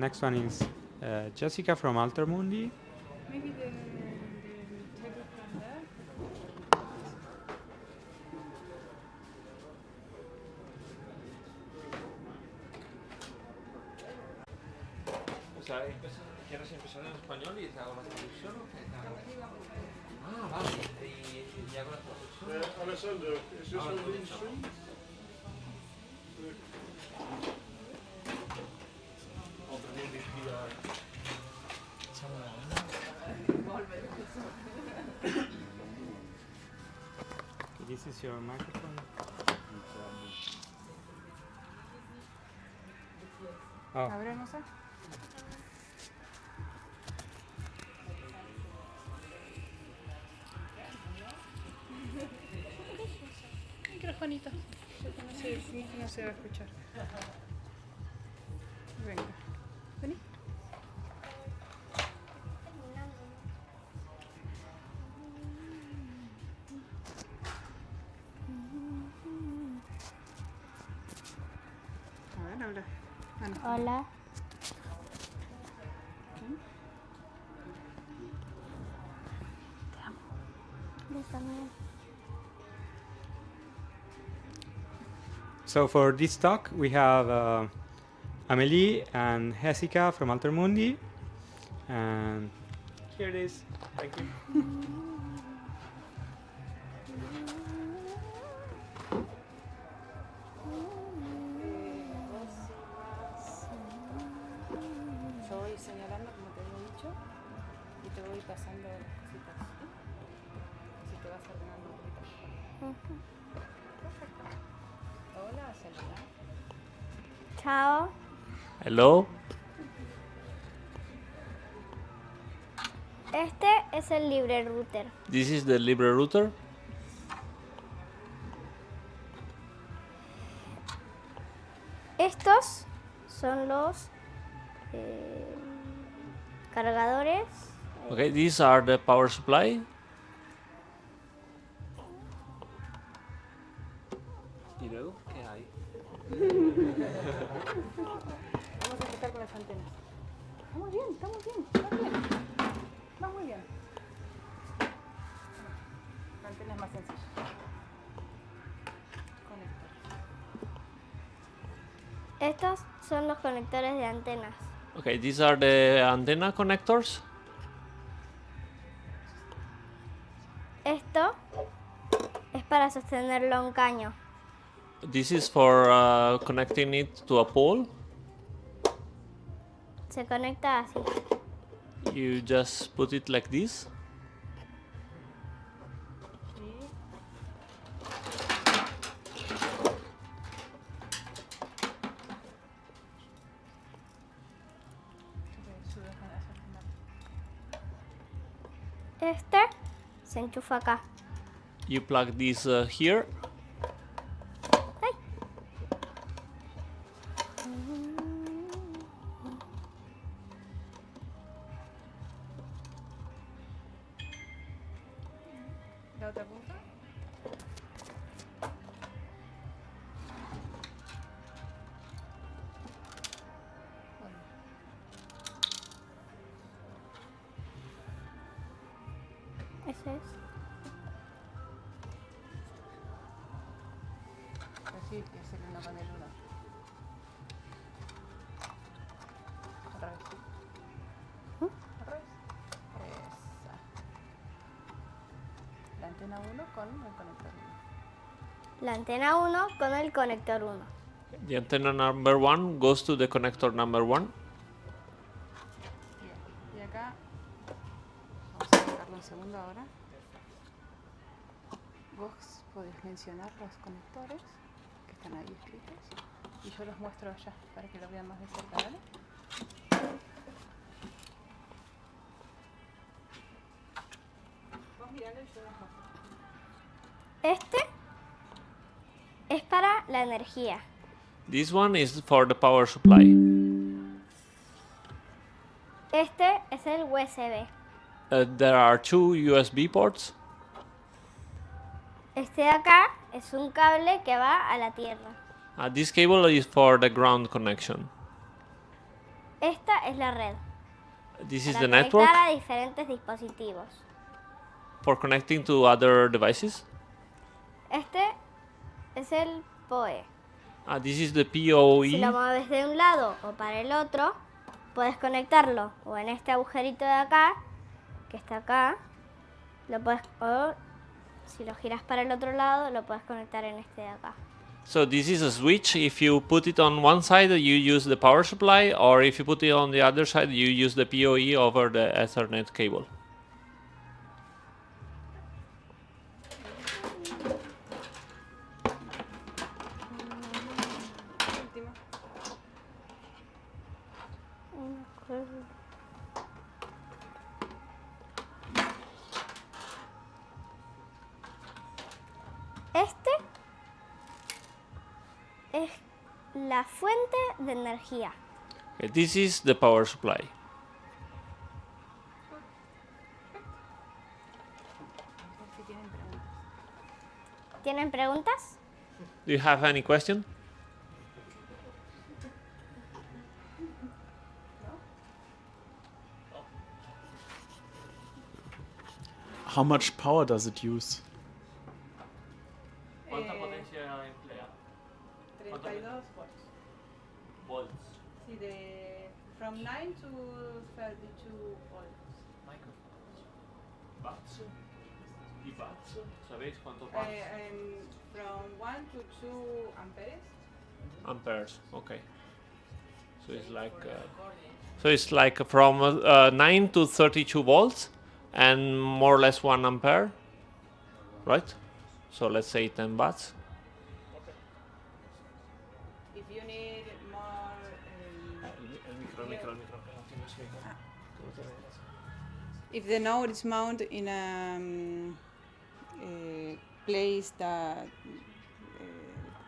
next one is Jésica from Altermundi. Maybe the table from there. O sea, ¿quieres empezar en español y te hago la traducción o qué? Ah, vale. ¿Y hago la traducción? Alessandro, is this on the stream? This is your microphone. Oh. Abre, no sé. Microfonito. No se va a escuchar. Venga. Vení. A ver, habla. Ah, no. Hola. Yo también. So for this talk, we have Amélie and Jésica from Altermundi. And here it is. Thank you. Yo voy señalando como te había dicho y te voy pasando las cositas. ¿Sí? Así te vas ordenando un poquito. Perfecto. Hola, Selena. Chao. Hello. Este es el libre router. This is the libre router. Estos son los cargadores. Okay, these are the power supply. ¿Y luego qué hay? Vamos a empezar con las antenas. Estamos bien, estamos bien, estamos bien. Va muy bien. La antena es más sencilla. Conector. Estos son los conectores de antenas. Okay, these are the antenna connectors. Esto es para sostenerlo a un caño. This is for connecting it to a pole. Se conecta así. You just put it like this. Este se enchufa acá. You plug this here. ¡Ay! ¿La otra punta? Bueno. Ese es. Así que hacer una con el uno. Otra vez. Otra vez. Esa. La antena 1 con el conector 1. La antena 1 con el conector 1. The antenna number 1 goes to the connector number 1. Bien. Y acá vamos a sacarlo un segundo ahora. Vos podés mencionar los conectores que están ahí escritos y yo los muestro allá para que lo vean más de cerca, ¿vale? Vos miralo y yo los muestro. Este es para la energía. This one is for the power supply. Este es el USB. There are two USB ports. Este de acá es un cable que va a la tierra. This cable is for the ground connection. Esta es la red. This is Para the network conectar a diferentes dispositivos. for connecting to other devices. Este es el PoE. This is the Si lo PoE. mueves de un lado o para el otro, puedes conectarlo o en este agujerito de acá, que está acá, o si lo giras para el otro lado, lo puedes conectar en este de acá. So this is a switch. If you put it on one side, you use the power supply, or if you put it on the other side, you use the PoE over the Ethernet cable. Última. Este es la fuente de energía. Okay, this is the power supply. Si tienen preguntas. ¿Tienen preguntas? Do you have any question? How much power does it use? ¿Cuánta potencia emplea? 32 volts. Volts. Sí, from 9 to 32 volts. Microphones. Watts. ¿Y watts? ¿Sabéis cuánto watts? From 1 to 2 amperes. Amperes. Okay. So it's like from 9 to 32 volts and more or less 1 ampere, right? So let's say 10 watts. If you need more, El micro. if the node is mounted in a place that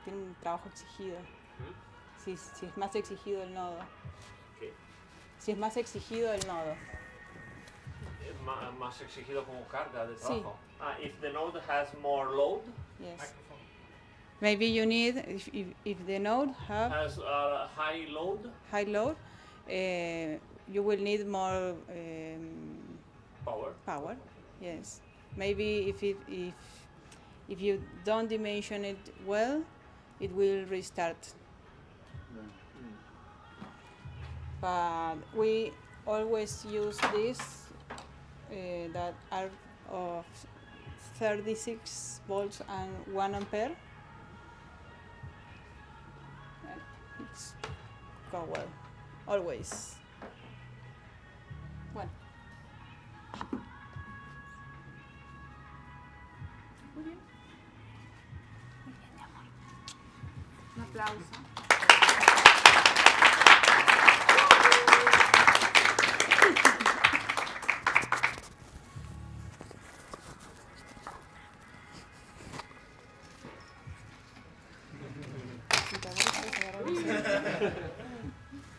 tiene un trabajo exigido, si es más exigido el nodo. ¿Qué? Si es más exigido el nodo. Más exigido como carga de Sí. trabajo. If the node has more load, Yes. Maybe you need, if the node has high load, high load, you will need more power. Yes. Maybe if you don't dimension it well, it will restart. But we always use this that are of 36 volts and 1 ampere. And it's go well, always. Bueno. Muy bien. Muy bien, mi amor. Un aplauso.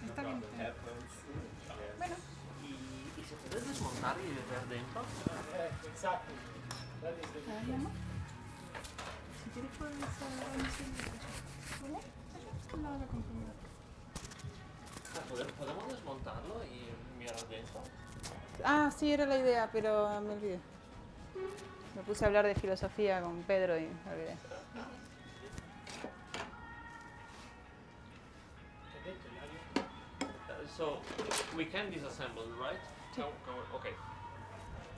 Está bien. Bueno. ¿Y se puede desmontar y meter dentro? Mi amor. Si quieres puedes agarrar mi celular. ¿Vale? Al lado de la computadora. ¿Podemos desmontarlo y mirar dentro? Ah, sí, era la idea, pero me olvidé. Me puse a hablar de filosofía con Pedro y me olvidé. So we can disassemble, right? Okay.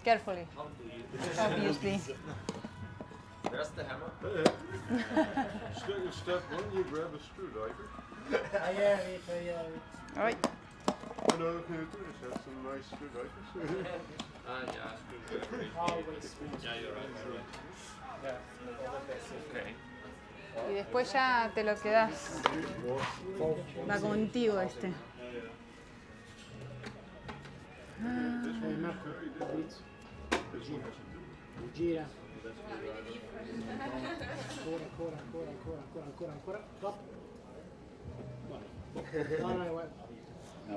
Carefully, How do you? obviously. There's the hammer. Step 1, you grab a screwdriver. All right. Another thing to do is have some nice screwdrivers. Yeah, screwdriver. Yeah, you're right. Okay. Y después ya te lo quedas. Va contigo este. Gira. Ancora. Top. No,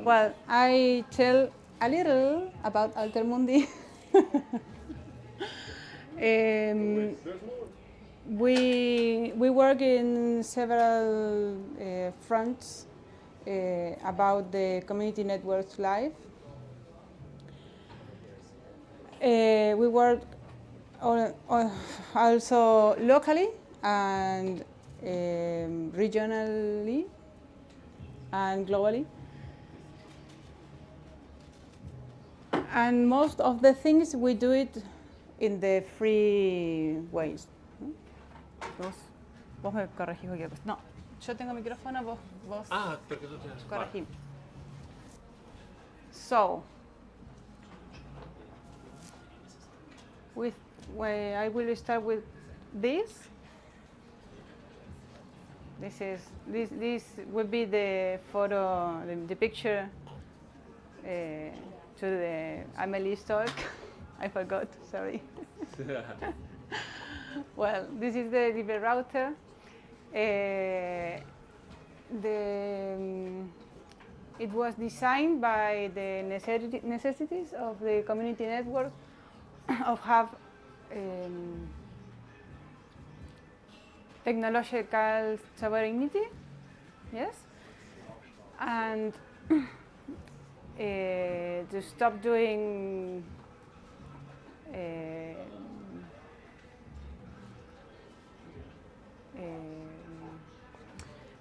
Well, I tell a little about Altermundi. We work in several fronts. about the community networks live. We work also locally and regionally and globally. And most of the things we do it in the free ways. Vos me corregís cualquier cosa. No, yo tengo micrófono, vos Ah, porque tú tienes. corregime. So, I will start with this. This will be the photo, the picture to the Amelie's talk. I forgot, sorry. Well, this is the libre router. It was designed by the necessities of the community network of have technological sovereignty, yes, and to stop doing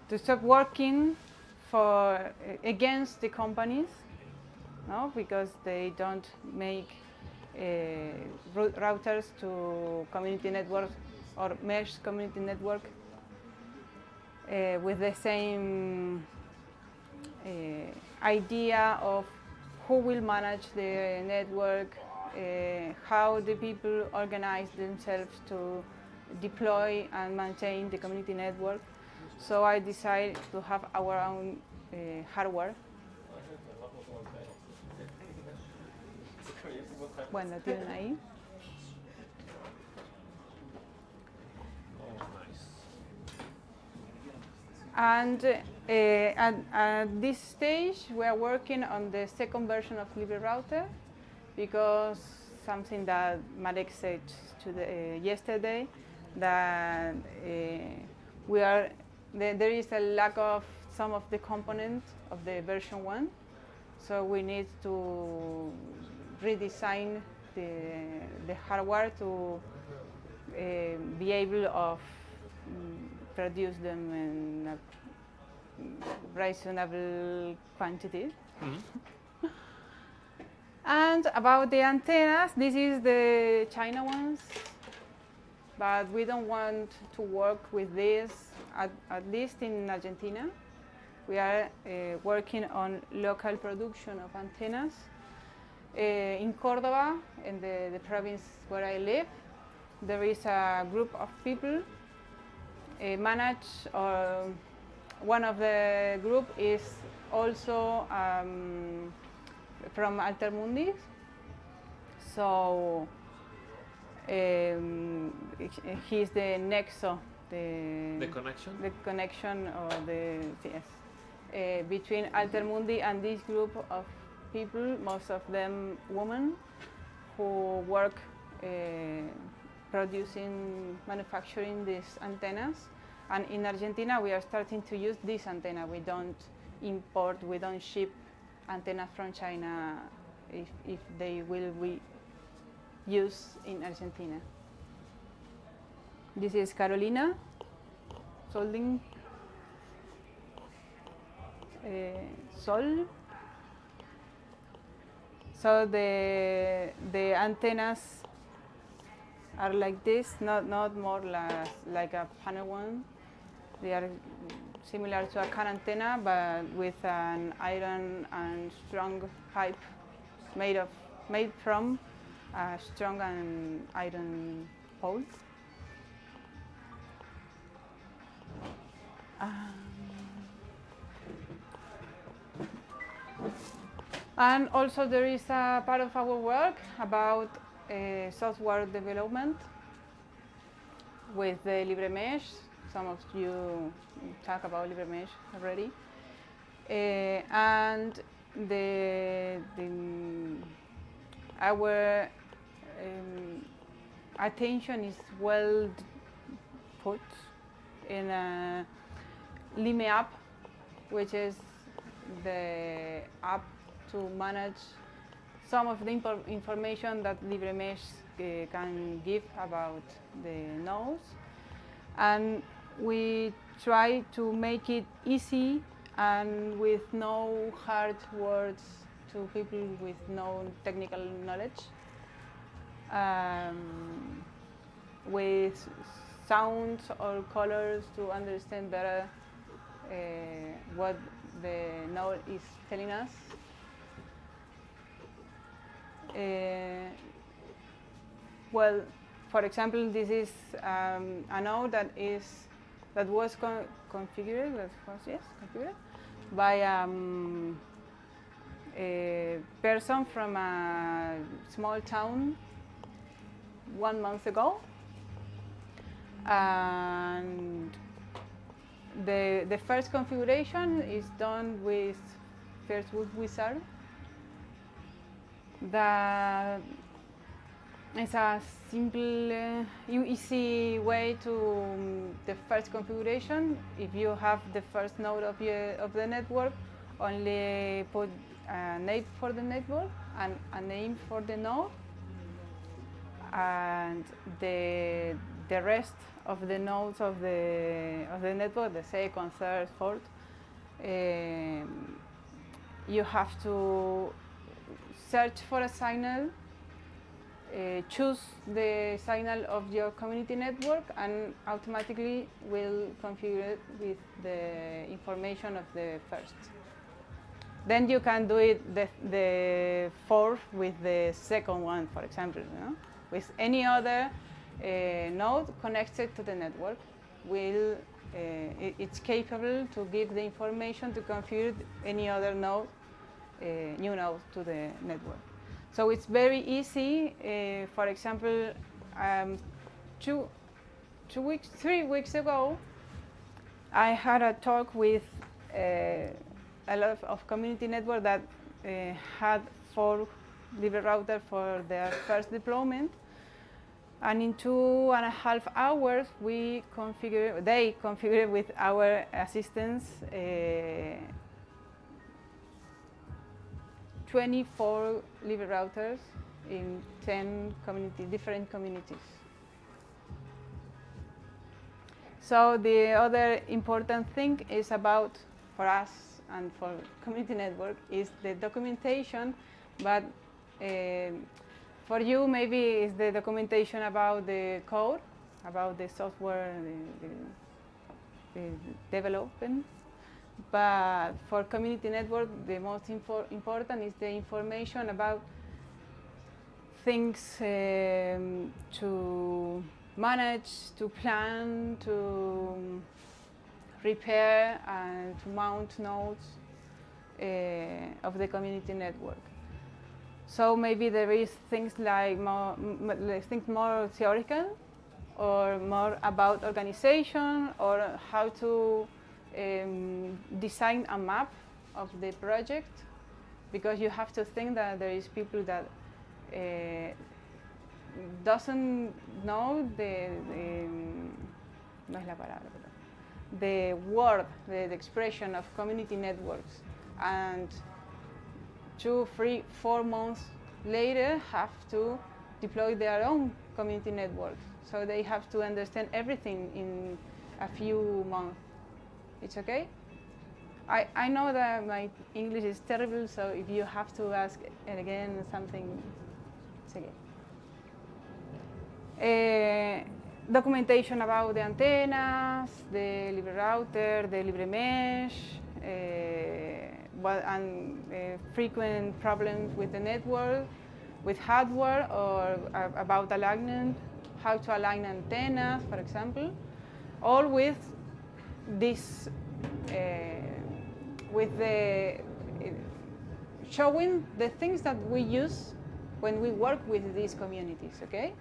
to stop working for against the companies, no, because they don't make routers to community networks or mesh community network with the same idea of who will manage the network, how the people organize themselves to deploy and maintain the community network. So I decided to have our own hardware. Bueno, tienen ahí. And at this stage, we are working on the second version of Libre Router, because something that Marek said yesterday, that there is a lack of some of the components of the version 1, so we need to redesign the hardware to be able to produce them in a reasonable quantity. Mm-hmm. And about the antennas, this is the China ones, but we don't want to work with this, at least in Argentina. We are working on local production of antennas. In Córdoba, in the province where I live, there is a group of people one of the group is also from Altermundi, so he's the nexo, the connection or between Altermundi and this group of people, most of them women, who work manufacturing these antennas. And in Argentina, we are starting to use this antenna. We don't import, we don't ship antennas from China if they will be used in Argentina. This is Carolina soldering Sol. So the antennas are like this, not more like a panel one. They are similar to a car antenna, but with an iron and strong pipe made from a strong and iron pole. And also there is a part of our work about software development with the LibreMesh. Some of you talk about LibreMesh already. And our attention is well put in a Lime app, which is the app to manage some of the information that LibreMesh can give about the nodes. And we try to make it easy and with no hard words to people with no technical knowledge. With sounds or colors to understand better what the node is telling us. Well, for example, this is a node that was configured. Configured by a person from a small town 1 month ago, and the first configuration is done with Facebook Wizard. That is a simple, easy way to the first configuration. If you have the first node of the network, only put a name for the network and a name for the node, and the rest of the nodes of the network, the second, third, fourth, you have to search for a signal, choose the signal of your community network, and automatically will configure it with the information of the first. Then you can do it the fourth with the second one, for example. You know? With any other node connected to the network, it's capable to give the information to configure any other node, new node to the network. So it's very easy. For example, 3 weeks ago, I had a talk with a lot of community network that had 4 Libre routers for their first deployment. And in 2.5 hours, they configured with our assistance 24 Libre routers in 10 different communities. So the other important thing is about, for us and for community network, is the documentation, but for you maybe it's the documentation about the code, about the software, the development. But for community network, the most important is the information about things to manage, to plan, to repair, and to mount nodes of the community network. So maybe there is things like more theoretical, or more about organization, or how to design a map of the project, because you have to think that there is people that doesn't know the word, the expression of community networks, and 2, 3, 4 months later have to deploy their own community networks. So they have to understand everything in a few months. It's okay? I know that my English is terrible, so if you have to ask again something, it's okay. Documentation about the antennas, the Libre router, the LibreMesh, and frequent problems with the network, with hardware, or about alignment, how to align antennas, for example, all with this, with the showing the things that we use when we work with these communities, okay?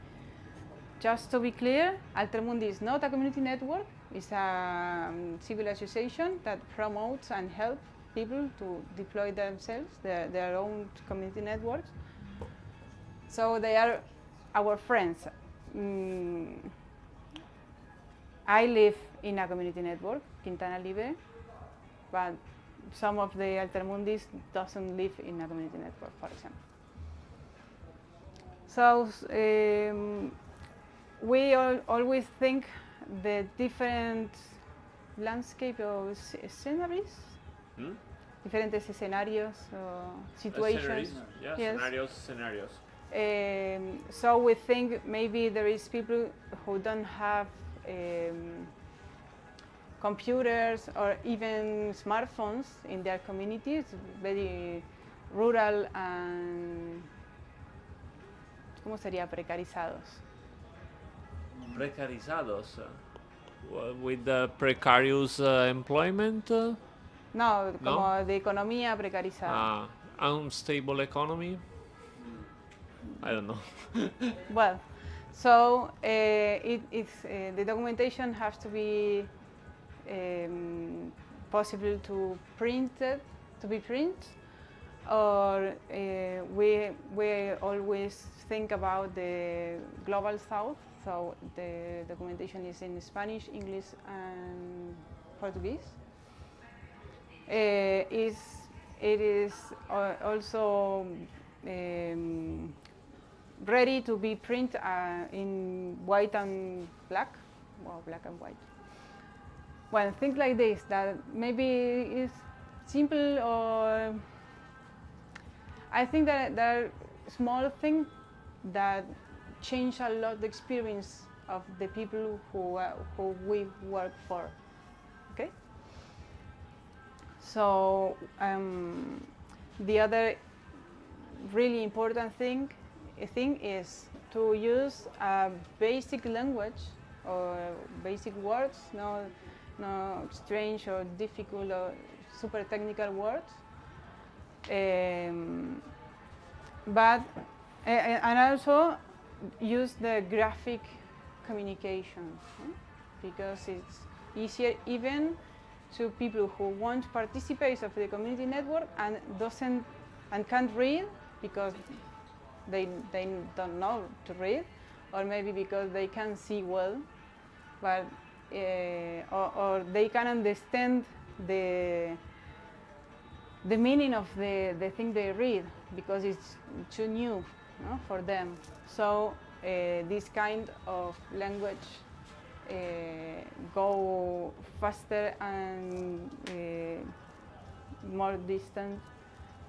Just to be clear, Altermundi is not a community network. It's a civil association that promotes and helps people to deploy themselves, their own community networks. So they are our friends. I live in a community network, Quintana Libre, but some of the Altermundis doesn't live in a community network, for example. So we always think the different landscape of scenarios, diferentes escenarios or situations. Yeah, Yes. scenarios. So we think maybe there is people who don't have computers or even smartphones in their communities, very rural and ¿cómo sería? Precarizados. Precarizados. With the precarious employment. No, como de economía precarizada. Unstable economy. I don't know. Well, so the documentation has to be possible to be printed, or we always think about the global south. So the documentation is in Spanish, English, and Portuguese. It is also ready to be printed in white and black, well, black and white. Well, things like this that maybe is simple, or I think that there are small things that change a lot the experience of the people who we work for. Okay. So the other really important thing is to use a basic language or basic words, no strange or difficult or super technical words, but and also use the graphic communication, because it's easier even to people who want to participate of the community network and can't read because they don't know to read, or maybe because they can't see well, but or they can understand the meaning of the thing they read because it's too new, no, for them. So this kind of language go faster and more distant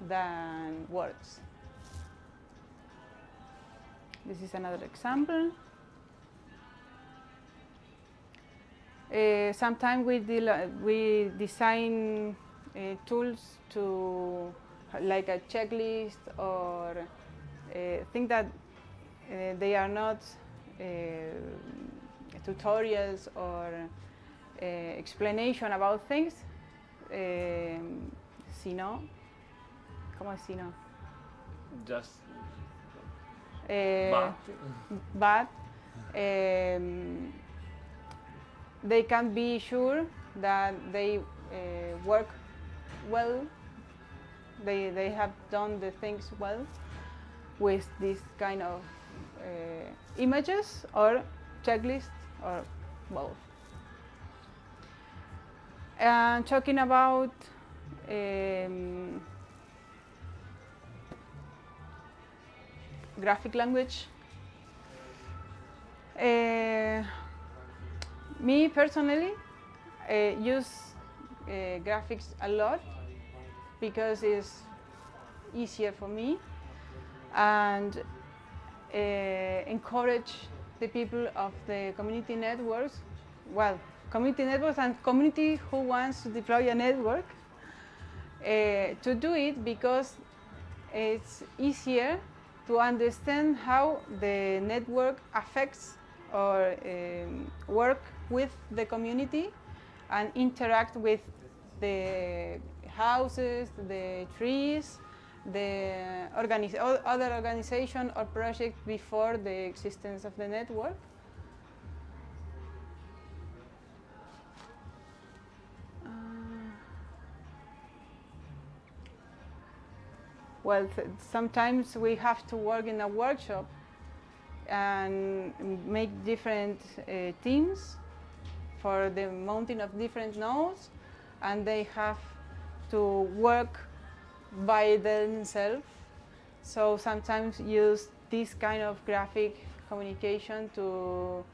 than words. This is another example. Sometimes we design tools to like a checklist or think that they are not tutorials or explanation about things, sino, ¿cómo es sino? Just. But they can be sure that they work well, they have done the things well with this kind of images or checklists or both. And talking about graphic language, me personally use graphics a lot because it's easier for me, and encourage the people of the community networks, well, community networks and community who wants to deploy a network, to do it because it's easier to understand how the network affects or work with the community and interact with the houses, the trees, the other organization or project before the existence of the network. Well, sometimes we have to work in a workshop and make different teams for the mounting of different nodes, and they have to work by themselves. So sometimes use this kind of graphic communication to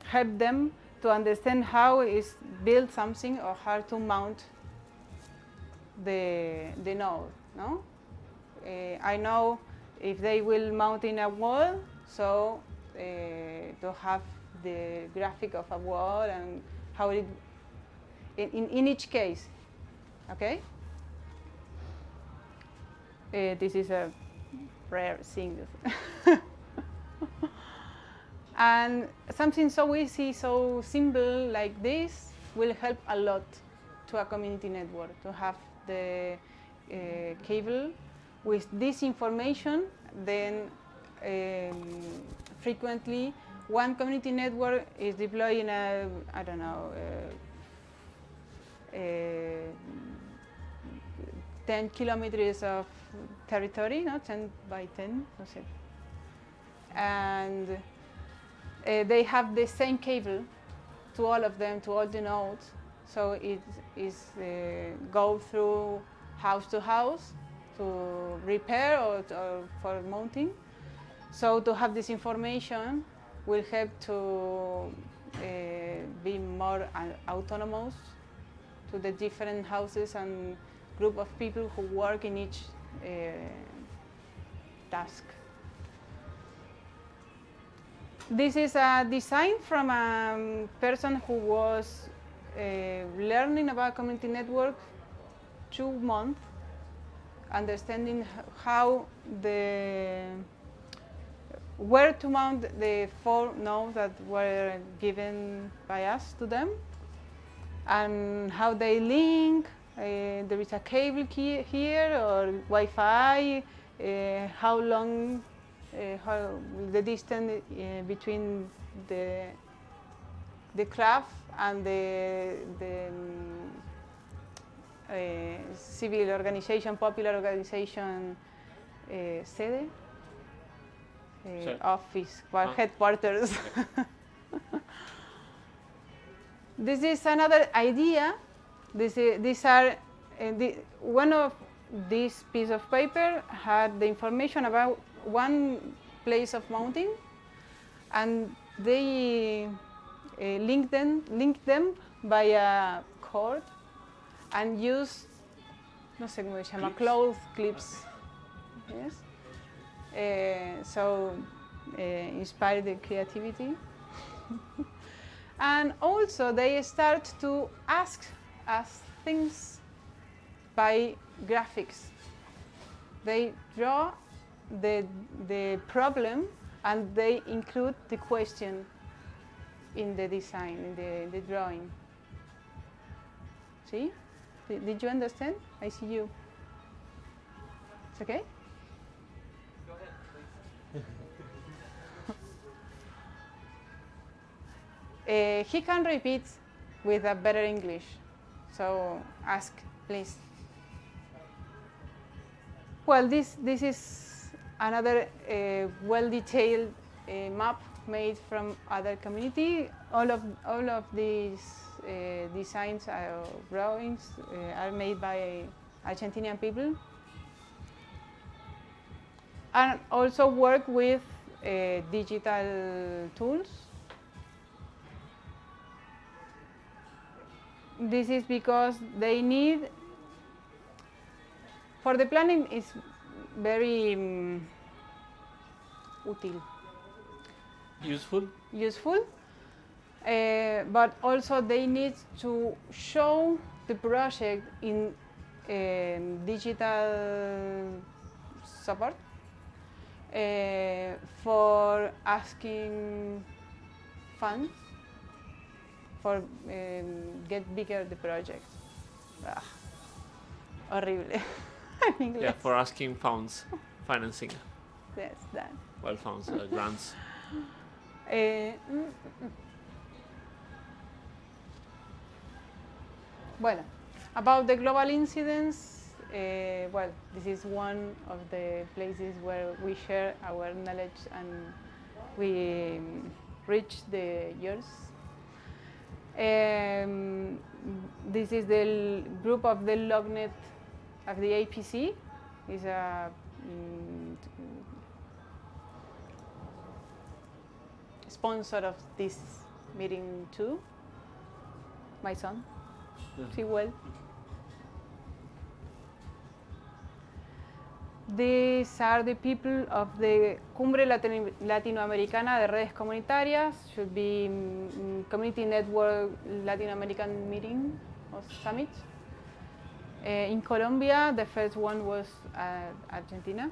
help them to understand how is build something or how to mount the node. No, I know if they will mount in a wall, so to have the graphic of a wall and how it in each case. Okay. This is a rare thing. And something so easy, so simple like this will help a lot to a community network to have the cable with this information. Then frequently one community network is deploying a, I don't know, 10 kilometers of territory, no? 10 by 10, no sé. And they have the same cable to all of them, to all the nodes. So it is go through house to house to repair or for mounting. So to have this information will help to be more autonomous to the different houses and group of people who work in each task. This is a design from a person who was learning about community network 2 months, understanding how where to mount the 4 nodes that were given by us to them, and how they link. There is a cable here or Wi-Fi. How long, how the distance between the craft and the civil organization, popular organization, sede, office, headquarters. This is another idea. These are one of these piece of paper had the information about one place of mounting, and they link them by a cord and use, no sé cómo se llama, cloth clips. Yes. So inspire the creativity. And also they start to ask us things by graphics. They draw the problem and they include the question in the design, in the drawing. See? Did you understand? I see you. It's okay? Go ahead, please. He can repeat with a better English. So ask, please. Well, this is another well-detailed map made from other community. All of these designs or drawings are made by Argentinian people, and also work with digital tools. This is because they need, for the planning is very útil. Useful, but also they need to show the project in digital support for asking funds for get bigger the project. Horrible. Yeah, for asking funds, financing. Yes, that. Well, funds, grants. Well, about the global incidents, well, this is one of the places where we share our knowledge and we reach the yours. This is the group of the LogNet of the APC. Is a sponsor of this meeting too. My son. See well. These are the people of the Cumbre Latinoamericana de Redes Comunitarias, should be Community Network Latin American Meeting or Summit. In Colombia, the first one was Argentina.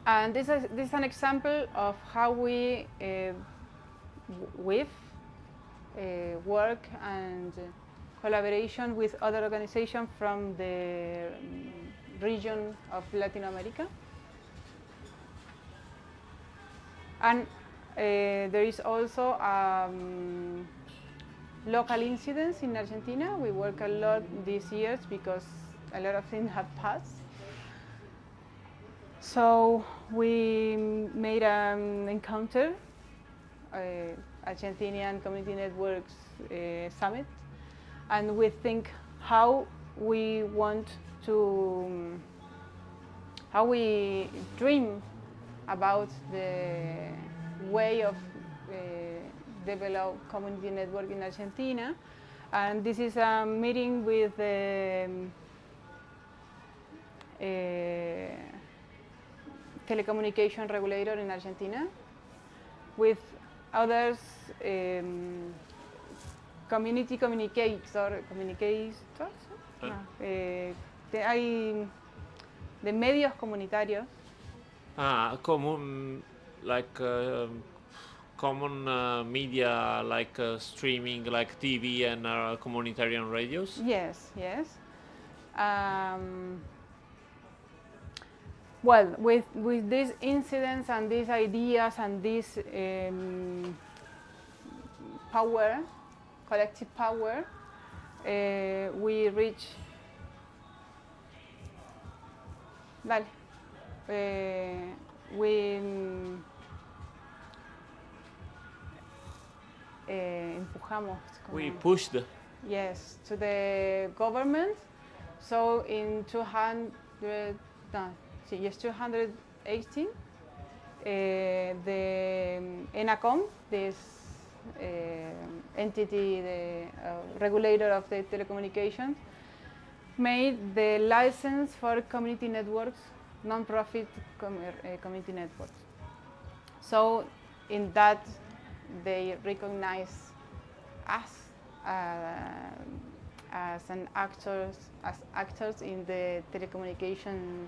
And this is an example of how we work and collaboration with other organizations from the region of Latin America. And there is also local incidents in Argentina. We work a lot these years because a lot of things have passed. So we made an encounter, Argentinian Community Networks Summit, and we think how we want to, how we dream about the way of develop community network in Argentina. And this is a meeting with the telecommunication regulator in Argentina, with others, community communicators, hay de medios comunitarios. Common media like streaming, like TV and communitarian radios? Yes, yes. Well, with these incidents and these ideas and this power, collective power, we reach. Vale. Empujamos. We pushed. Yes, to the government. So in 218, the ENACOM, this entity, the regulator of the telecommunications, made the license for community networks, non-profit community networks. So in that, they recognize us as actors in the telecommunication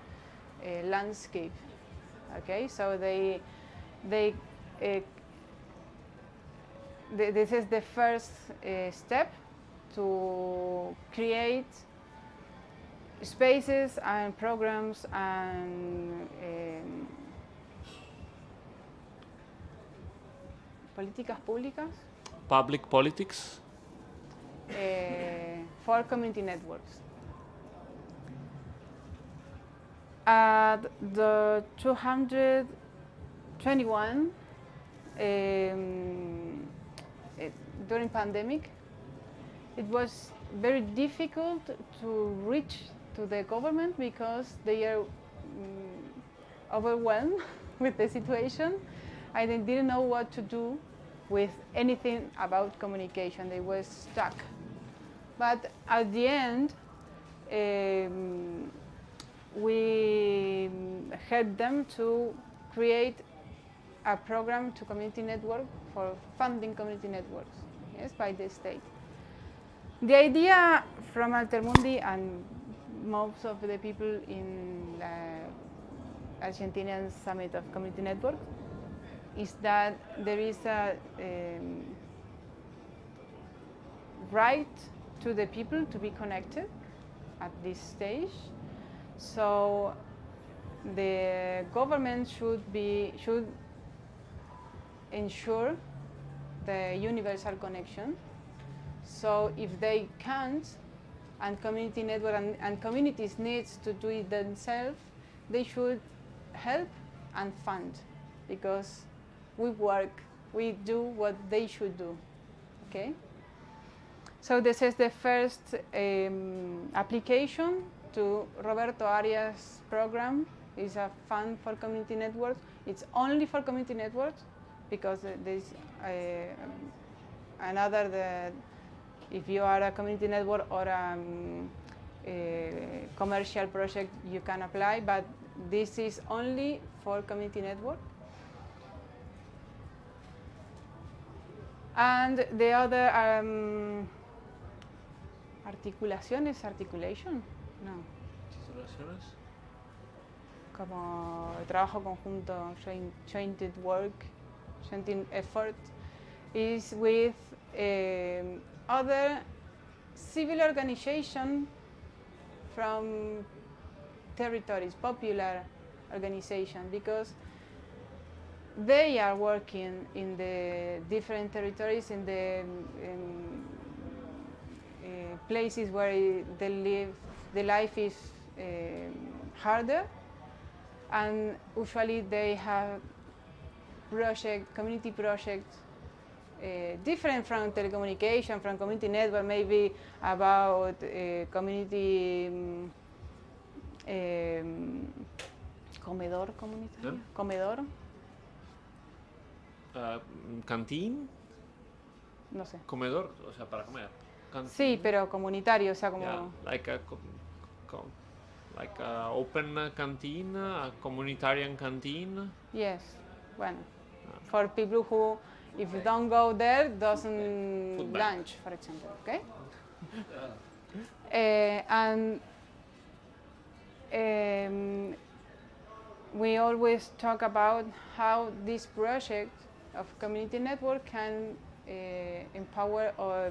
landscape. Okay, so this is the first step to create spaces and programs and políticas públicas. Public politics. For community networks. At the 221, during pandemic, it was very difficult to reach to the government because they are overwhelmed with the situation. And they didn't know what to do with anything about communication. They were stuck. But at the end, we helped them to create a program to community network for funding community networks, yes, by the state. The idea from Altermundi and most of the people in the Argentinian Summit of Community Network is that there is a right to the people to be connected at this stage. So the government should ensure the universal connection. So if they can't, and community network and communities needs to do it themselves, they should help and fund, because we do what they should do, okay? So this is the first application to Roberto Arias' program. It's a fund for community networks. It's only for community networks because there's another that if you are a community network or a commercial project, you can apply, but this is only for community network. And the other articulation, no, como trabajo conjunto, jointed work, jointed effort, is with other civil organizations from territories, popular organizations, because they are working in the different territories, in the places where they live, the life is harder, and usually they have community projects, different from telecommunication, from community network, maybe about community comedor comunitario, comedor. Canteen. No sé. Comedor, o sea, para comer. Canteen. Sí, pero comunitario, o sea, como... Yeah, like a open canteen, a communitarian canteen. Yes, bueno, for people who, if you don't go there, doesn't Food bank. lunch, for example, okay? And we always talk about how this project of community network can empower or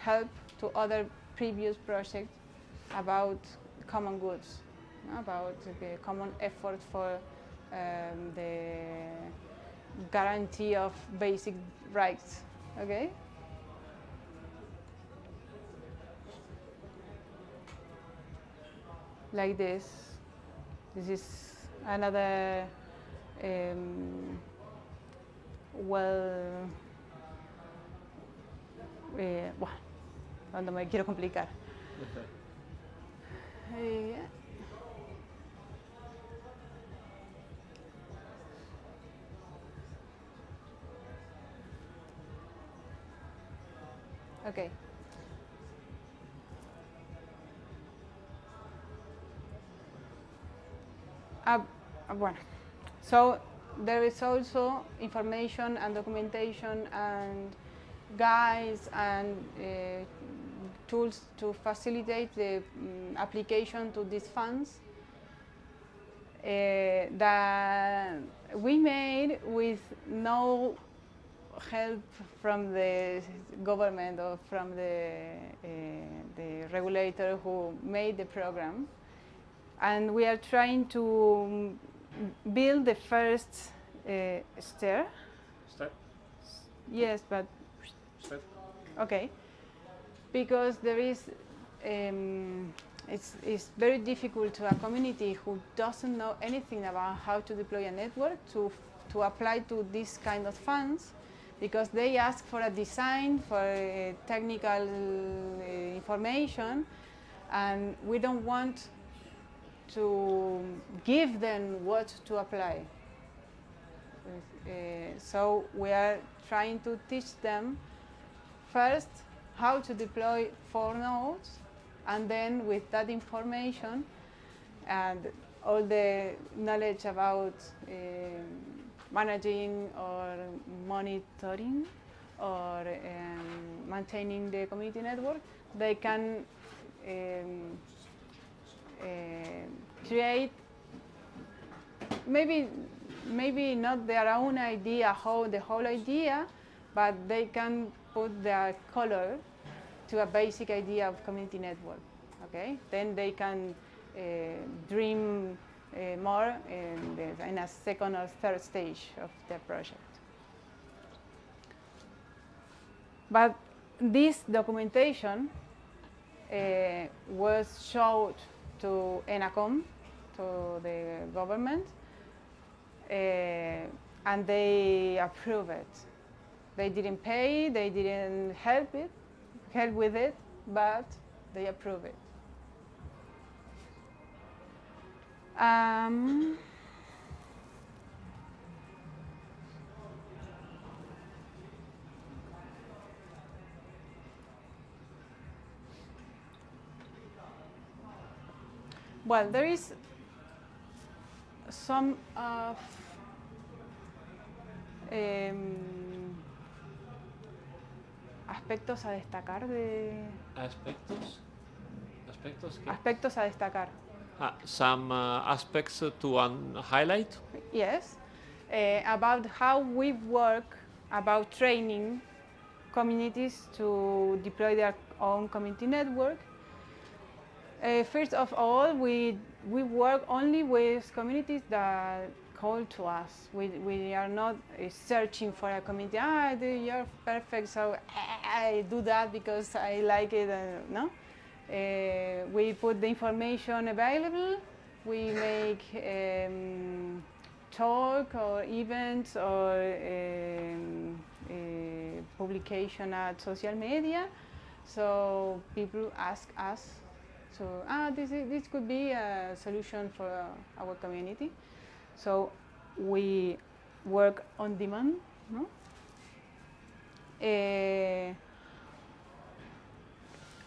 help to other previous projects about common goods, about the common effort for the guarantee of basic rights, okay? Like this. This is another bueno, cuando me quiero complicar. Okay. Bueno, so there is also information and documentation and guides and tools to facilitate the application to these funds that we made with no help from the government or from the regulator who made the program. And we are trying to build the first stair. Step. Yes, but Step. okay, because there is it's very difficult to a community who doesn't know anything about how to deploy a network to apply to this kind of funds, because they ask for a design, for technical information, and we don't want to give them what to apply. So we are trying to teach them first how to deploy 4 nodes, and then with that information and all the knowledge about managing or monitoring or maintaining the community network, they can create maybe not their own idea, the whole idea, but they can put their color to a basic idea of community network. Okay, then they can dream more in a second or third stage of the project. But this documentation was showed to ENACOM, to the government, and they approved it. They didn't pay, they didn't help it, help with it, but they approve it. Well, there is some of aspectos a destacar de aspectos a destacar. Some aspects to highlight. Yes, about how we work about training communities to deploy their own community network. First of all, we work only with communities that call to us. We are not searching for a community. You're perfect, so I do that because I like it. No, we put the information available. We make talk or events or publication at social media. So people ask us. So this could be a solution for our community. So we work on demand. No?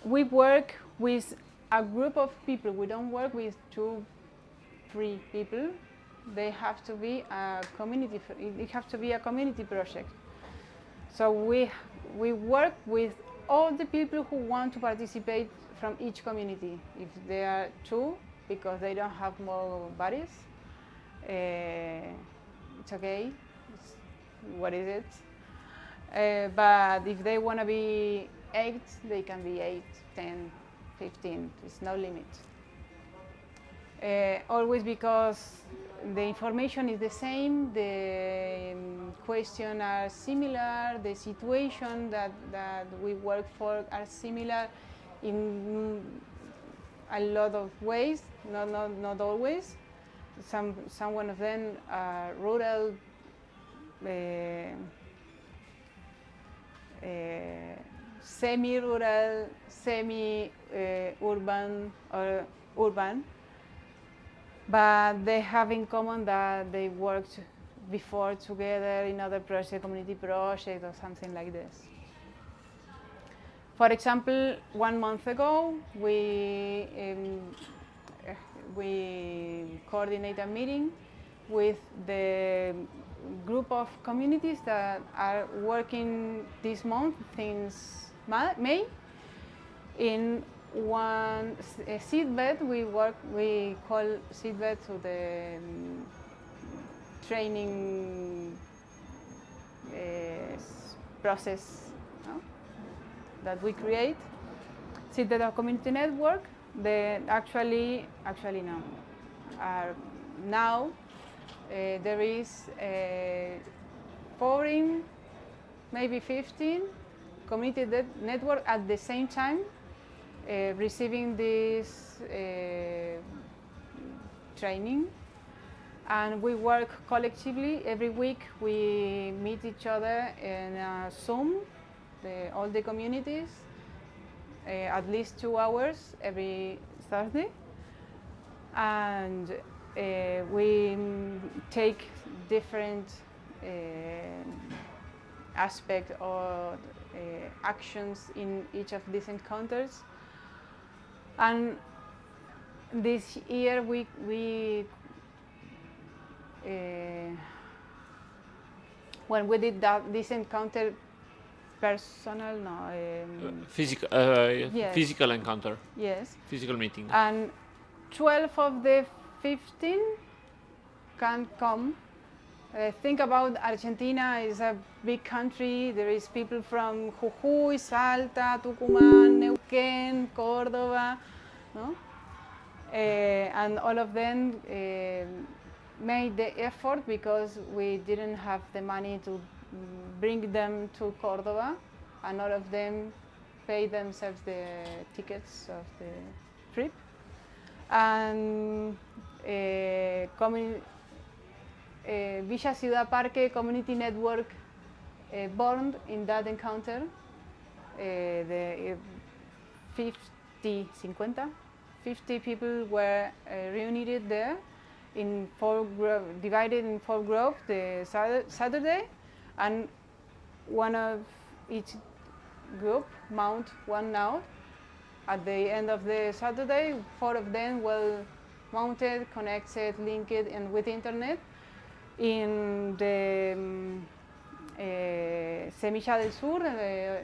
We work with a group of people. We don't work with 2, 3 people. They have to be a community. It has to be a community project. So we work with all the people who want to participate from each community. If there are 2, because they don't have more bodies, it's okay. What is it? But if they want to be 8, they can be 8, 10, 15. There's no limit. Always because the information is the same, the questions are similar, the situation that we work for are similar in a lot of ways, not always. Some one of them are rural, semi-rural, semi-urban or urban, but they have in common that they worked before together in other projects, community projects or something like this. For example, 1 month ago, we coordinate a meeting with the group of communities that are working this month since May in one seedbed. We call seedbed to the training process. No? That we create, seedbed of community network. Actually no. Now there is 14, maybe 15 community network at the same time receiving this training, and we work collectively. Every week we meet each other in Zoom. All the communities, at least 2 hours every Thursday, and we take different aspects or actions in each of these encounters. And this year when we did this encounter, personal, no. Physical, yes. Physical encounter. Yes. Physical meeting. And 12 of the 15 can come. Think about Argentina. It's a big country. There is people from Jujuy, Salta, Tucumán, Neuquén, Córdoba, no? And all of them made the effort because we didn't have the money to bring them to Córdoba, and all of them pay themselves the tickets of the trip. And Villa Ciudad Parque Community Network born in that encounter. 50 people were reunited there in divided in 4 groups the Saturday, and one of each group mount one node. At the end of the Saturday, 4 of them were mounted, connected, linked, and with internet in the Semilla del Sur,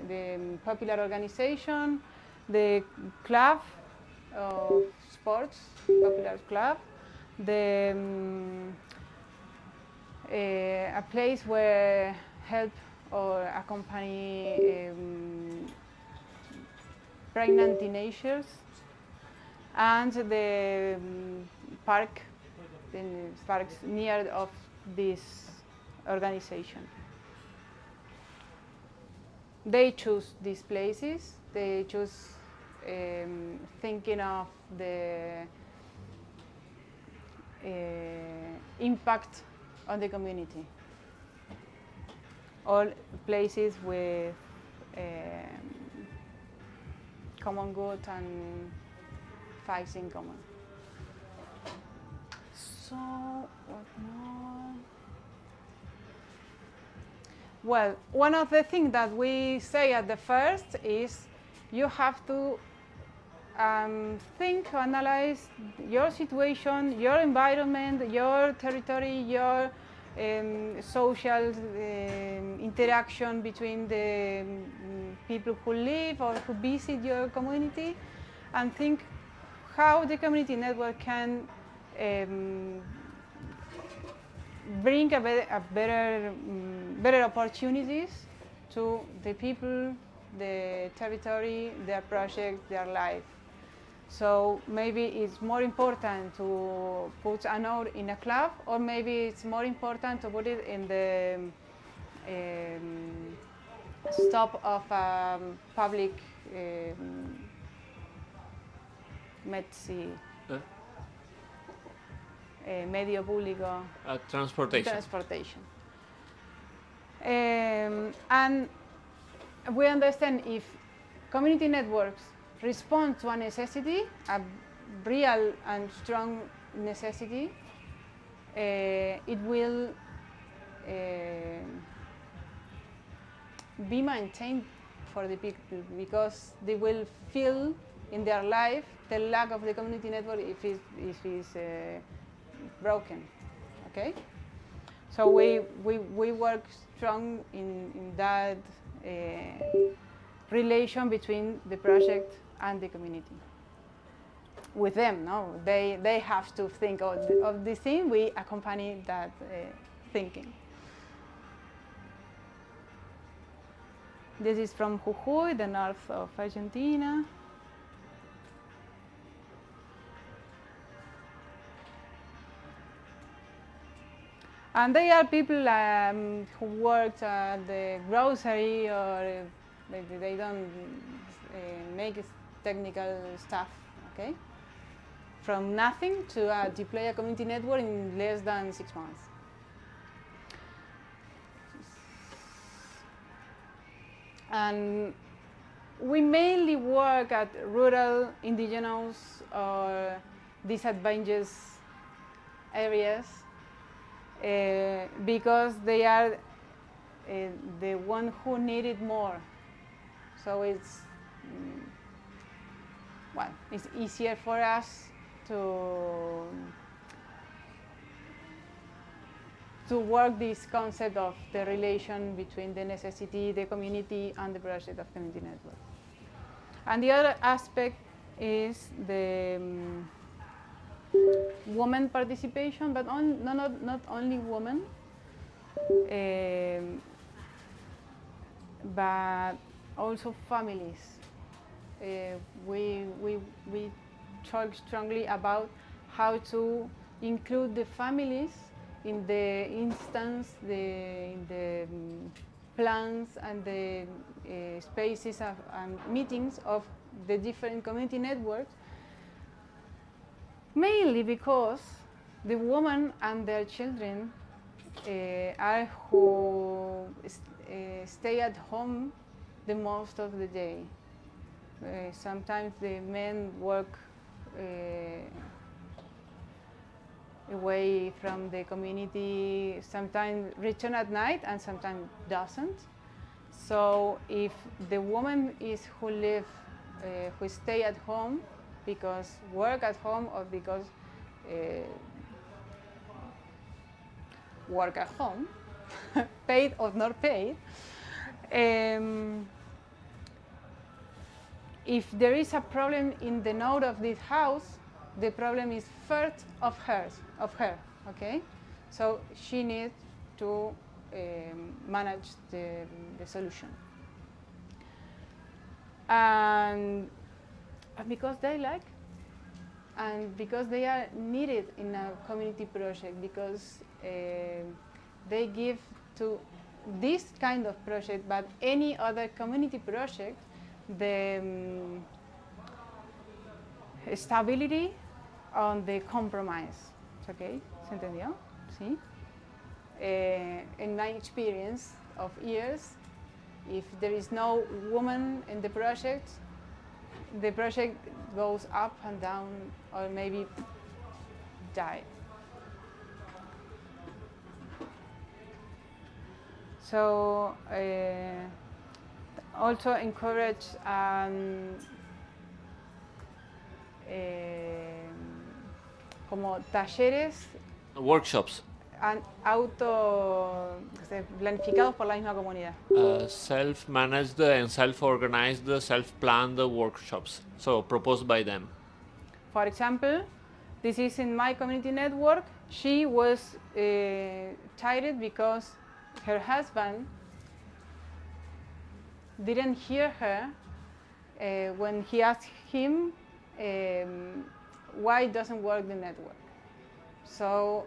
the popular organization, the club of sports, popular club, a place where help or accompany pregnant teenagers, and the parks near of this organization. They choose these places. They choose thinking of the impact on the community. All places with common good and facts in common. So, what more? Well, one of the things that we say at the first is you have to think, analyze your situation, your environment, your territory, your social interaction between the people who live or who visit your community, and think how the community network can bring better opportunities to the people, the territory, their project, their life. So maybe it's more important to put a node in a club, or maybe it's more important to put it in the stop of a public medio público. Transportation. And we understand if community networks respond to a necessity, a real and strong necessity, it will be maintained for the people, because they will feel in their life the lack of the community network if it's broken. Okay? So we work strong in that relation between the project and the community. With them, no, they have to think of this thing. We accompany that thinking. This is from Jujuy, the north of Argentina. And they are people who work at the grocery, or they don't make technical stuff, okay? From nothing to deploy a community network in less than 6 months. And we mainly work at rural, indigenous, or disadvantaged areas because they are the one who need it more. So it's it's easier for us to work this concept of the relation between the necessity, the community, and the project of community network. And the other aspect is the women participation, but not only women, but also families. We talk strongly about how to include the families in the instance, in the plans and the spaces and meetings of the different community networks, mainly because the women and their children are who stay at home the most of the day. Sometimes the men work away from the community, sometimes return at night and sometimes doesn't. So if the woman is who stay at home because work at home or because work at home, paid or not paid, if there is a problem in the node of this house, the problem is first of her, okay? So she needs to manage the solution. And because they like, and because they are needed in a community project, because they give to this kind of project, but any other community project, the stability on the compromise. Okay, ¿se entendió? Sí. In my experience of years, if there is no woman in the project goes up and down, or maybe die. So also encourage como talleres, Workshops. Planificados por la misma comunidad. Self-managed and self-organized, self-planned workshops. So proposed by them. For example, this is in my community network. She was tired because her husband didn't hear her when he asked him why it doesn't work the network. So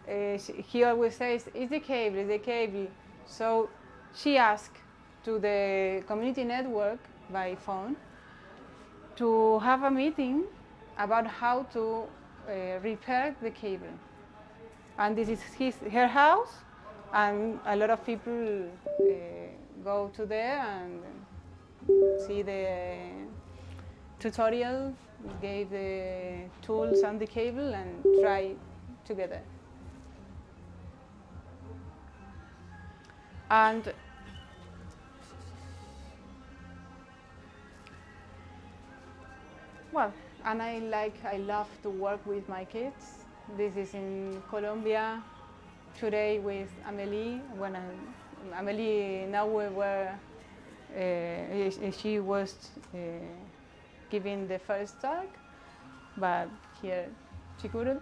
he always says, it's the cable, it's the cable. So she asked to the community network by phone to have a meeting about how to repair the cable. And this is her house, and a lot of people go to there and see the tutorial, gave the tools and the cable, and try together. And well, and I love to work with my kids. This is in Colombia today with Amélie. When Amélie now we were, she was giving the first talk, but here she couldn't.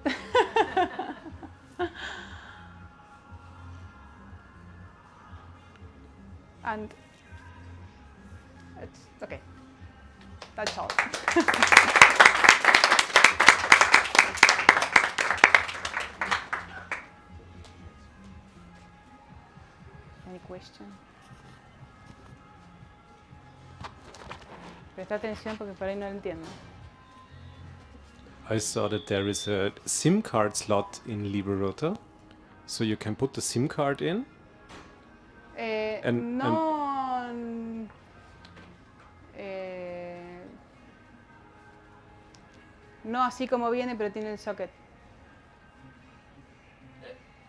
And it's okay. That's all. Any question? Presta atención porque por ahí no lo entiendo. I saw that there is a SIM card slot in LibreRouter, so you can put the SIM card in. No así como viene, pero tiene el socket.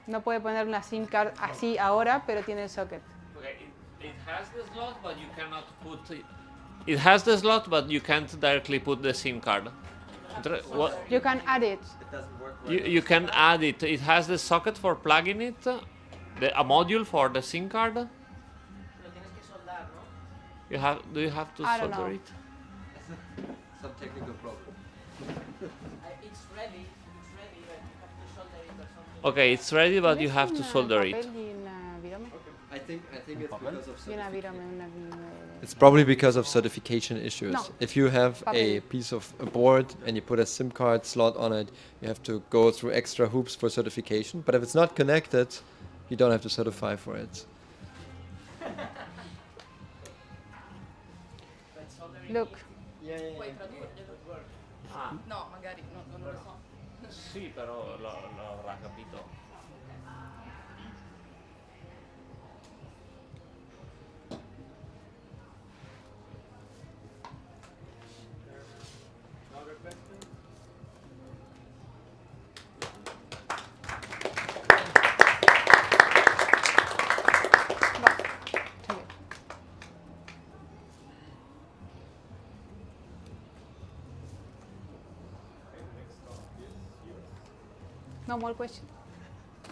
No puede poner una SIM card así ahora, pero tiene el socket. Okay, it has the slot, but you cannot put it. It has the slot, but you can't directly put the SIM card. What? You can add it. It doesn't work You can add it. It has the socket for plugging it, a module for the SIM card. Lo tienes que soldar, ¿no? Do you have to I don't solder know. it? Some technical problem. It's ready, but you have to solder it or something. Okay, it's ready, but you have to solder it. I think it's because of It's probably because of certification issues. No. If you have a Papel. piece of a board and you put a SIM card slot on it, you have to go through extra hoops for certification. But if it's not connected, you don't have to certify for it. Look. No, magari non lo so. Sì, però lo avrà capito. No more questions?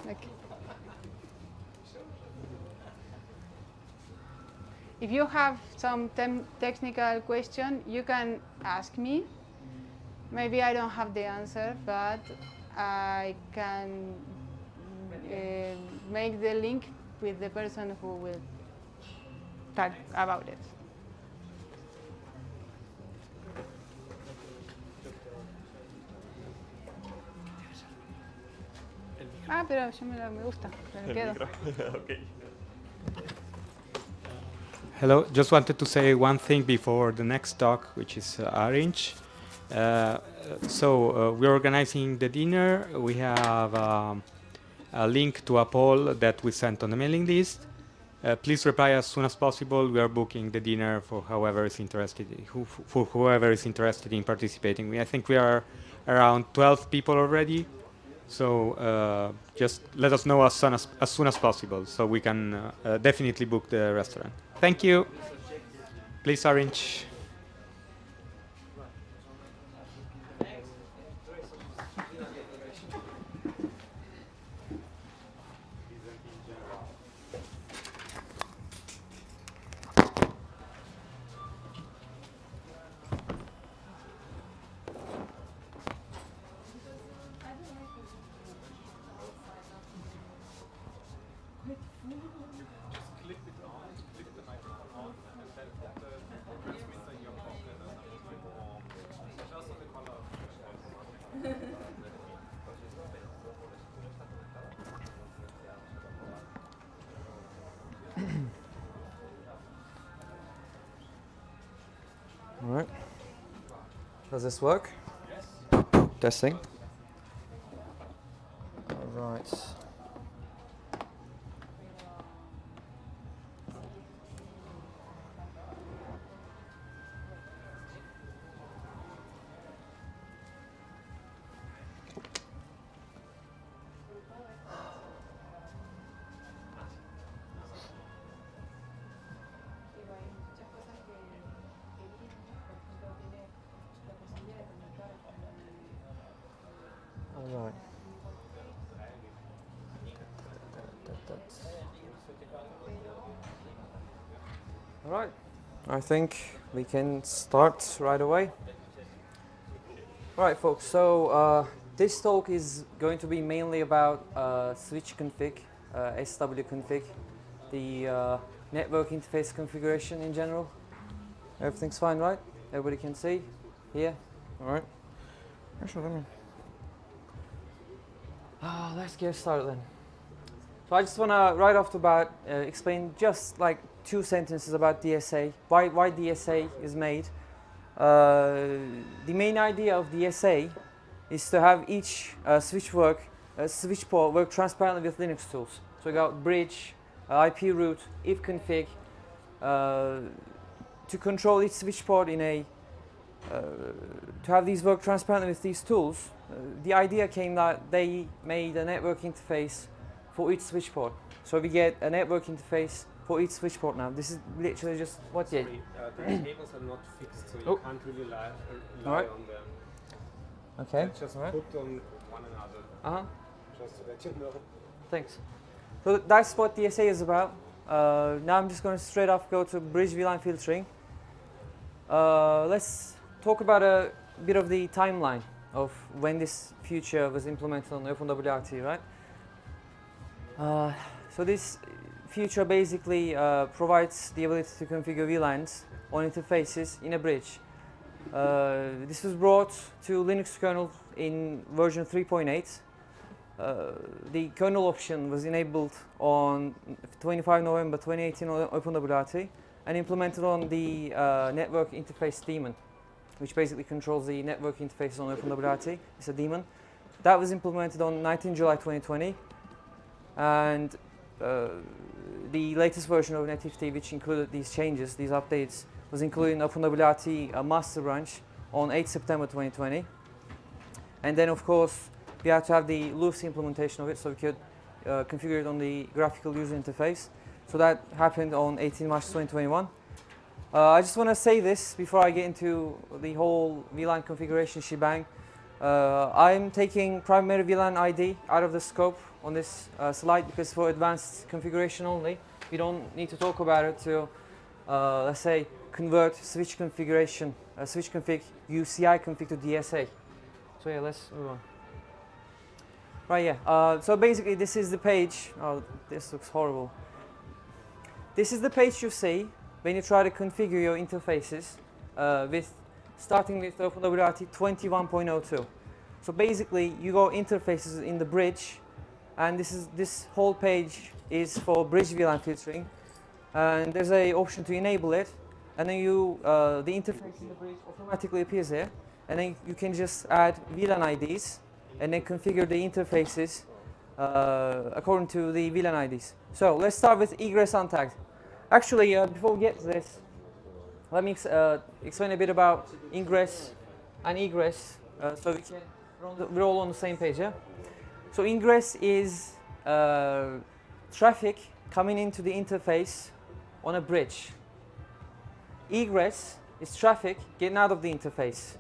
Okay. If you have some technical question, you can ask me. Maybe I don't have the answer, but I can make the link with the person who will talk about it. Ah, pero yo me gusta, me quedo. Okay. Hello, just wanted to say one thing before the next talk, which is Arınç. We're organizing the dinner. We have a link to a poll that we sent on the mailing list. Please reply as soon as possible. We are booking the dinner for whoever is interested, whoever is interested in participating. I think we are around 12 people already. So just let us know as soon as possible, so we can definitely book the restaurant. Thank you. Please, Arınç. All right. Does this work? Yes. Testing. All right. All right. All right. I think we can start right away. All right, folks. So this talk is going to be mainly about switch config, SW config, the network interface configuration in general. Everything's fine, right? Everybody can see here. All right. Actually, let me. Let's get started then. So I just want to, right off the bat, explain just like 2 sentences about DSA, why DSA is made. The main idea of DSA is to have each switch port work transparently with Linux tools. So we got bridge, IP route, ifconfig, to control each switch port in a, to have these work transparently with these tools. The idea came that they made a network interface for each switch port. So we get a network interface for each switch port now. This is literally just what you. The cables are not fixed, so you can't really rely on them. Okay. Just put on one another. Just to let you know. Thanks. So that's what DSA is about. Now I'm just going to straight off go to bridge VLAN filtering. Let's talk about a bit of the timeline of when this feature was implemented on OpenWRT, right? So this feature basically provides the ability to configure VLANs on interfaces in a bridge. This was brought to Linux kernel in version 3.8. The kernel option was enabled on 25 November 2018 on OpenWRT and implemented on the network interface daemon, which basically controls the network interfaces on OpenWRT. It's a daemon. That was implemented on 19 July 2020. And the latest version of NetFT, which included these changes, these updates, was included in OpenWRT master branch on 8 September 2020. And then, of course, we had to have the loose implementation of it, so we could configure it on the graphical user interface. So that happened on 18 March 2021. I just want to say this before I get into the whole VLAN configuration shebang. I'm taking primary VLAN ID out of the scope on this slide because for advanced configuration only, we don't need to talk about it to, let's say, convert switch configuration, switch config, UCI config to DSA. So yeah, let's move on. Right, yeah. So basically, this is the page. Oh, this looks horrible. This is the page you see when you try to configure your interfaces starting with OpenWRT 21.02. So basically, you go interfaces in the bridge, and this whole page is for bridge VLAN filtering, and there's a option to enable it, and then the interface in the bridge automatically appears here, and then you can just add VLAN IDs and then configure the interfaces according to the VLAN IDs. So let's start with egress untagged. Actually, before we get to this, let me explain a bit about ingress and egress, so we're all on the same page. Yeah. So ingress is traffic coming into the interface on a bridge. Egress is traffic getting out of the interface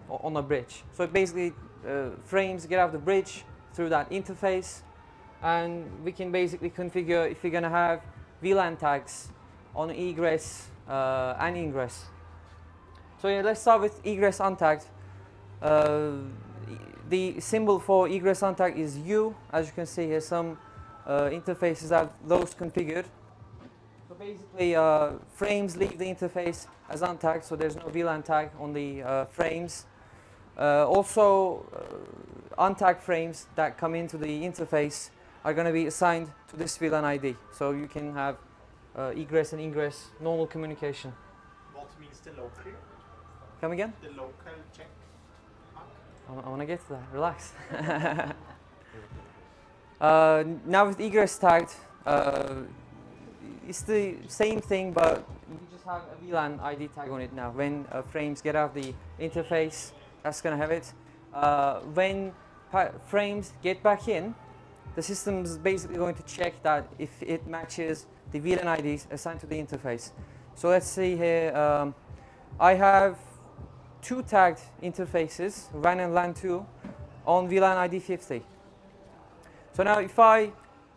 on a bridge. So basically, frames get out of the bridge through that interface, and we can basically configure if you're going to have VLAN tags on egress and ingress. So yeah, let's start with egress untagged. The symbol for egress untagged is U. As you can see here, some interfaces have those configured. So basically, frames leave the interface as untagged, so there's no VLAN tag on the frames. Also, untagged frames that come into the interface are going to be assigned to this VLAN ID. So you can have egress and ingress normal communication. What means the local? Come again? The local check. I want to get to that. Relax. Now with egress tagged, it's the same thing, but you just have a VLAN ID tag on it now. When frames get out of the interface, that's going to have it. When frames get back in, the system is basically going to check that if it matches the VLAN IDs assigned to the interface. So let's see here. I have two tagged interfaces, WAN and LAN 2, on VLAN ID 50. So now if I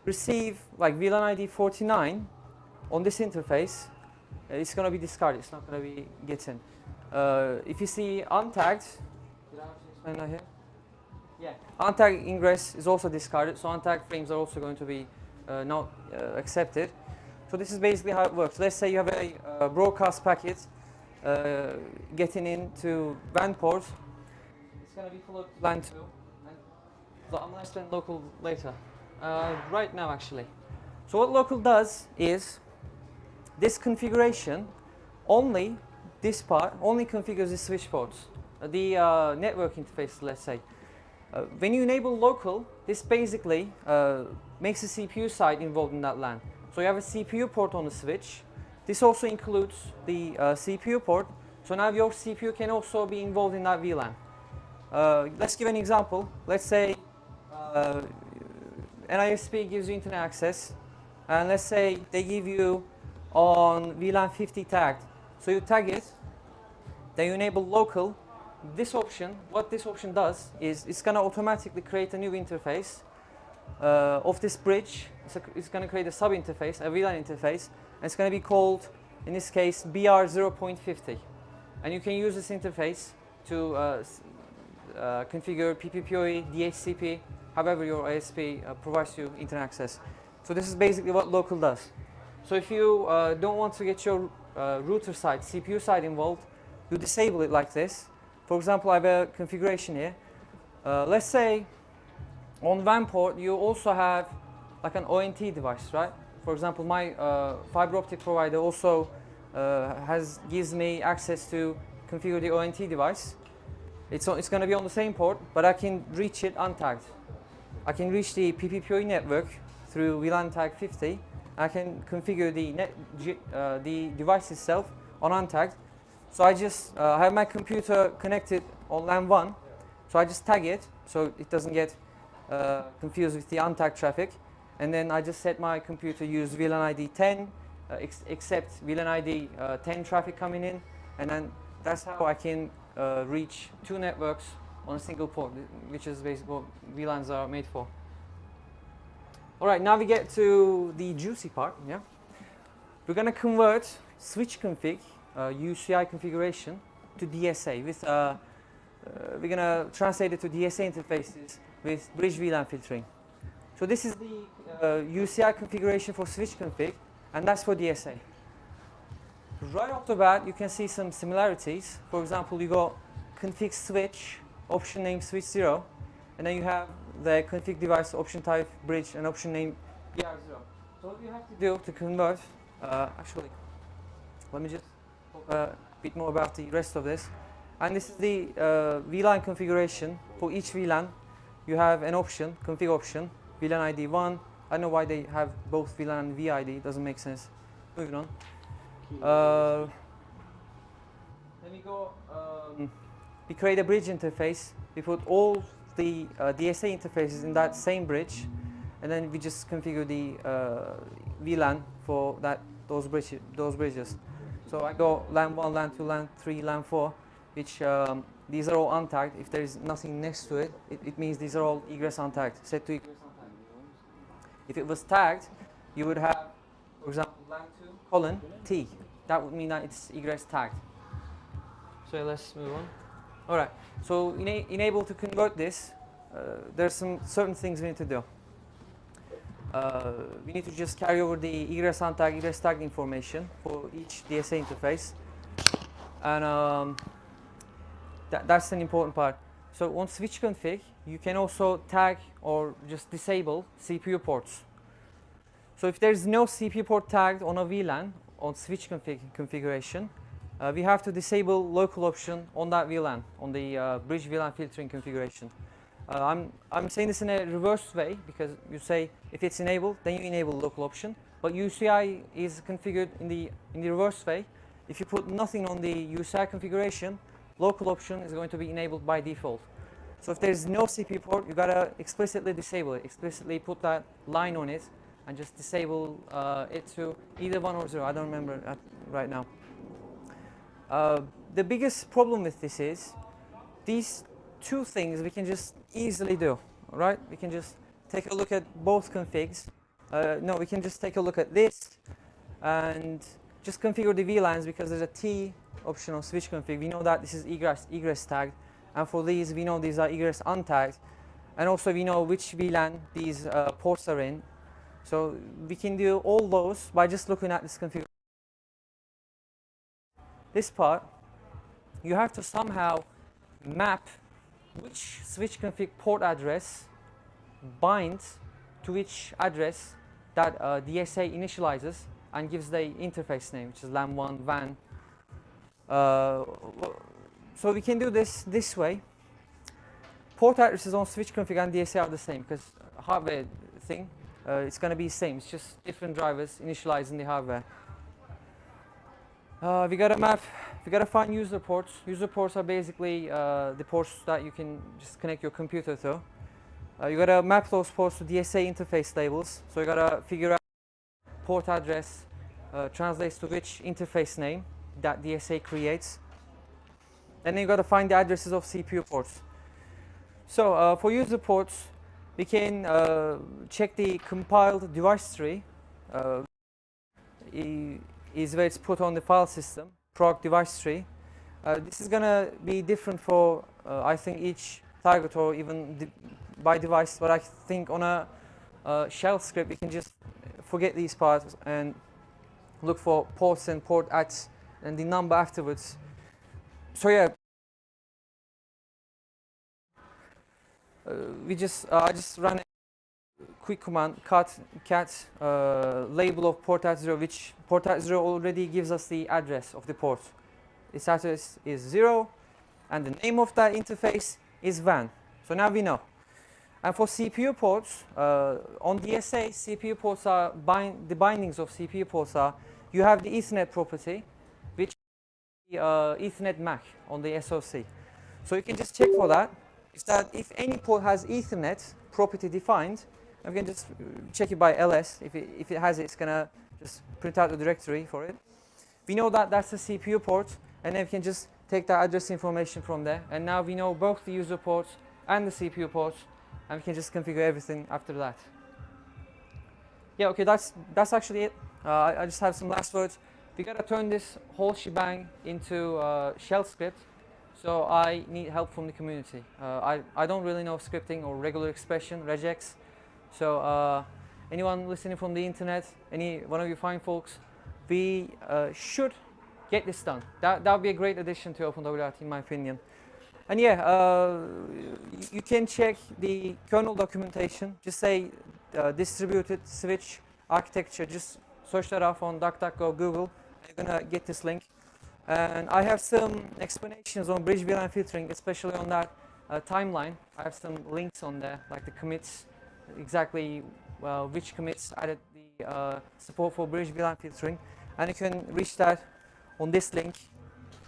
receive like VLAN ID 49 on this interface, it's going to be discarded. It's not going to be getting. If you see untagged, did I actually explain that here? Yeah. Untagged ingress is also discarded, so untagged frames are also going to be not accepted. So this is basically how it works. Let's say you have a broadcast packet getting into WAN port. It's going to be followed to LAN 2. So I'm going to explain local later. Right now, actually. So what local does is this configuration only, this part, only configures the switch ports, the network interface, let's say. When you enable local, this basically makes the CPU side involved in that LAN. So you have a CPU port on the switch. This also includes the CPU port. So now your CPU can also be involved in that VLAN. Let's give an example. Let's say an ISP gives you internet access, and let's say they give you on VLAN 50 tagged. So you tag it, then you enable local. This option, what this option does is it's going to automatically create a new interface of this bridge. It's going to create a sub interface, a VLAN interface, and it's going to be called, in this case, BR 0.50. And you can use this interface to configure PPPoE, DHCP, however your ISP provides you internet access. So this is basically what local does. So if you don't want to get your router side, CPU side involved, you disable it like this. For example, I have a configuration here. Let's say on WAN port you also have like an ONT device, right? For example, my fiber optic provider also gives me access to configure the ONT device. It's going to be on the same port, but I can reach it untagged. I can reach the PPPoE network through VLAN tag 50. I can configure the device itself on untagged. So I just have my computer connected on LAN 1. So I just tag it so it doesn't get confused with the untagged traffic. And then I just set my computer use VLAN ID 10, accept VLAN ID 10 traffic coming in. And then that's how I can reach two networks on a single port, which is basically what VLANs are made for. All right, now we get to the juicy part. Yeah, we're going to convert switch config, UCI configuration, to DSA. We're going to translate it to DSA interfaces with bridge VLAN filtering. So this is the UCI configuration for switch config, and that's for DSA. Right off the bat, you can see some similarities. For example, you got config switch, option name switch 0, and then you have the config device, option type bridge, and option name ER0. So what you have to do to convert, actually, let me just talk a bit more about the rest of this. And this is the VLAN configuration. For each VLAN, you have an option, config option, VLAN ID 1. I don't know why they have both VLAN and VID, doesn't make sense. Moving on. Then we go, we create a bridge interface. We put all the DSA interfaces in that same bridge, and then we just configure the VLAN for those bridges. So I go LAN 1, LAN 2, LAN 3, LAN 4, which these are all untagged. If there is nothing next to it, it means these are all egress untagged, set to egress untagged. If it was tagged, you would have, for example, LAN 2 colon T. That would mean that it's egress tagged. So let's move on. All right. So enable to convert this, there's some certain things we need to do. We need to just carry over the egress untagged, egress tagged information for each DSA interface, and that's an important part. So on switch config, you can also tag or just disable CPU ports. So if there's no CPU port tagged on a VLAN on switch configuration, we have to disable local option on that VLAN, on the bridge VLAN filtering configuration. I'm saying this in a reverse way, because you say if it's enabled, then you enable local option. But UCI is configured in the reverse way. If you put nothing on the UCI configuration, local option is going to be enabled by default. So if there's no CPU port, you gotta explicitly disable it. Explicitly put that line on it and just disable it to either 1 or 0. I don't remember right now. The biggest problem with this is these two things we can just easily do, right? We can just take a look at both configs. No, we can just take a look at this and just configure the VLANs, because there's a T option on switch config. We know that this is egress tagged, and for these we know these are egress untagged, and also we know which VLAN these ports are in. So we can do all those by just looking at this configuration. This part, you have to somehow map which switch config port address binds to which address that DSA initializes and gives the interface name, which is LAN 1 WAN. So we can do this way. Port addresses on switch config and DSA are the same, because hardware thing, it's going to be the same. It's just different drivers initialized in the hardware. We got to map. We got to find user ports. User ports are basically the ports that you can just connect your computer to. You got to map those ports to DSA interface labels. So you got to figure out port address translates to which interface name that DSA creates. And then you got to find the addresses of CPU ports. So for user ports, we can check the compiled device tree. Is where it's put on the file system, proc device tree. This is going to be different for, I think, each target or even by device, but I think on a shell script, we can just forget these parts and look for ports and port adds and the number afterwards. So yeah, I just run a quick command, cat label of port at 0, which port at 0 already gives us the address of the port. Its address is 0, and the name of that interface is WAN. So now we know. And for CPU ports, on DSA, CPU ports are the bindings of CPU ports are, you have the Ethernet property, which is the Ethernet MAC on the SoC. So you can just check for that. Is that if any port has Ethernet property defined, and we can just check it by ls. If it has it, it's going to just print out the directory for it. We know that that's a CPU port, and then we can just take that address information from there, and now we know both the user ports and the CPU ports, and we can just configure everything after that. Yeah, okay, that's actually it. I just have some last words. We gotta turn this whole shebang into shell script, so I need help from the community. I don't really know scripting or regular expression, regex, so anyone listening from the internet, any one of you fine folks, we should get this done. That would be a great addition to OpenWRT in my opinion. And yeah, you can check the kernel documentation. Just say distributed switch architecture. Just search that up on DuckDuckGo, Google. You're gonna get this link. And I have some explanations on bridge VLAN filtering, especially on that timeline. I have some links on there, like the commits, exactly which commits added the support for bridge VLAN filtering. And you can reach that on this link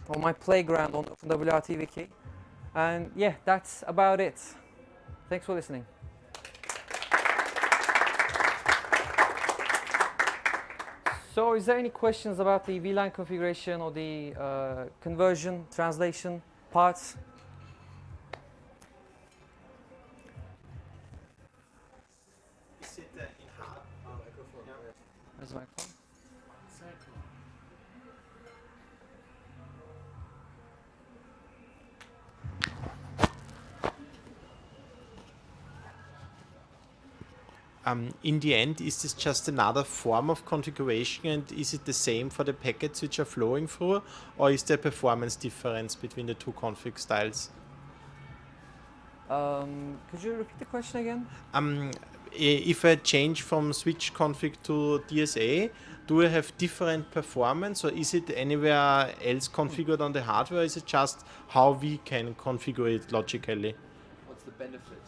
on my playground on OpenWRT Wiki. And yeah, that's about it. Thanks for listening. So is there any questions about the VLAN configuration or the conversion, translation parts? Is it in hard microphone? Yeah. Where's my phone? In the end, is this just another form of configuration, and is it the same for the packets which are flowing through, or is there a performance difference between the two config styles? Could you repeat the question again? If I change from switch config to DSA, do I have different performance, or is it anywhere else configured on the hardware, or is it just how we can configure it logically? What's the benefit?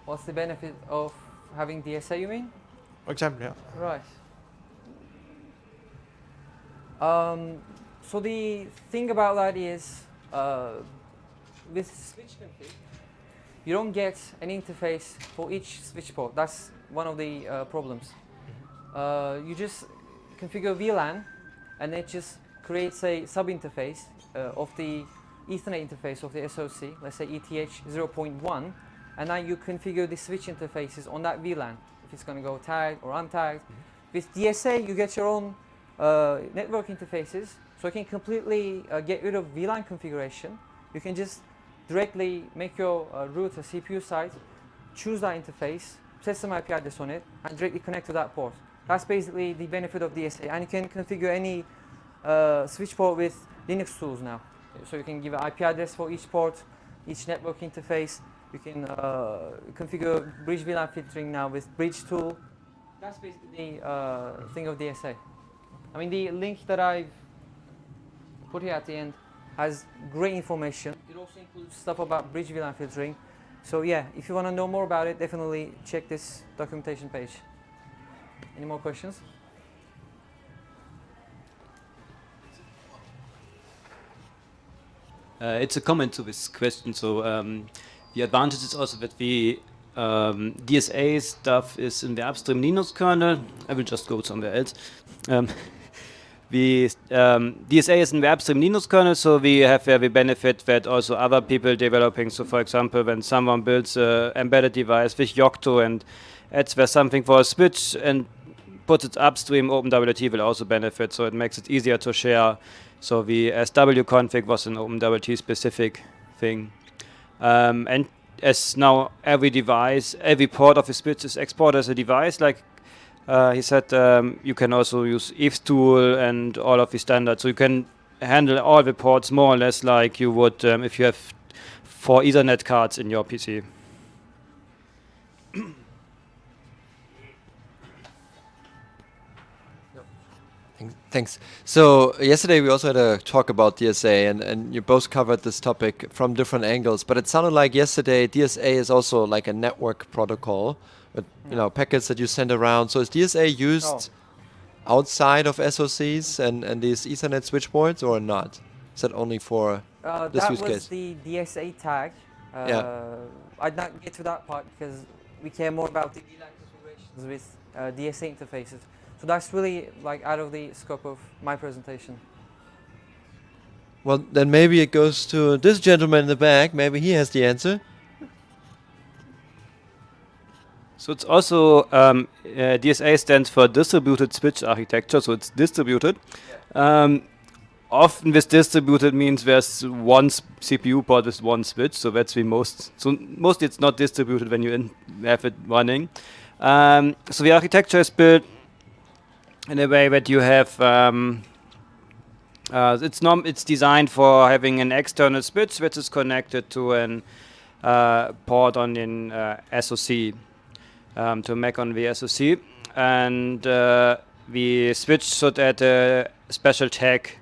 What's the benefit of having DSA, you mean? For example, yeah. Right. So the thing about that is, with switch config, you don't get an interface for each switch port. That's one of the problems. You just configure VLAN, and it just creates a sub-interface of the Ethernet interface of the SoC, let's say ETH 0.1, and now you configure the switch interfaces on that VLAN, if it's going to go tagged or untagged. With DSA, you get your own network interfaces, so you can completely get rid of VLAN configuration. You can just directly make your router CPU side, choose that interface, set some IP address on it, and directly connect to that port. That's basically the benefit of DSA, and you can configure any switch port with Linux tools now. So you can give an IP address for each port, each network interface. You can configure bridge VLAN filtering now with bridge tool. That's basically the thing of DSA. I mean, the link that I've put here at the end has great information. It also includes stuff about bridge VLAN filtering. So yeah, if you want to know more about it, definitely check this documentation page. Any more questions? It's a comment to this question. So the advantage is also that the DSA stuff is in the upstream Linux kernel. I will just go somewhere else. The DSA is in the upstream Linux kernel, so we have the benefit that also other people developing. So for example, when someone builds an embedded device with Yocto and adds there something for a switch and puts it upstream, OpenWRT will also benefit. So it makes it easier to share. So the swconfig was an OpenWRT specific thing. And as now every device, every port of the switch is exported as a device, like he said, you can also use if tool and all of the standards. So you can handle all the ports more or less like you would if you have 4 Ethernet cards in your PC. Thanks. So yesterday we also had a talk about DSA, and you both covered this topic from different angles, but it sounded like yesterday DSA is also like a network protocol with packets that you send around. So is DSA used outside of SoCs and these Ethernet switchboards or not? Is that only for this use case? That was the DSA tag. I'd not get to that part because we care more about the VLAN configurations with DSA interfaces. So that's really like out of the scope of my presentation. Well, then maybe it goes to this gentleman in the back. Maybe he has the answer. So it's also DSA stands for distributed switch architecture, so it's distributed. Often this distributed means there's one CPU port with one switch, so that's the most. So mostly it's not distributed when you have it running. So the architecture is built in a way that you have. It's designed for having an external switch which is connected to an port on an SoC, to Mac on the SoC, and the switch should add a special tag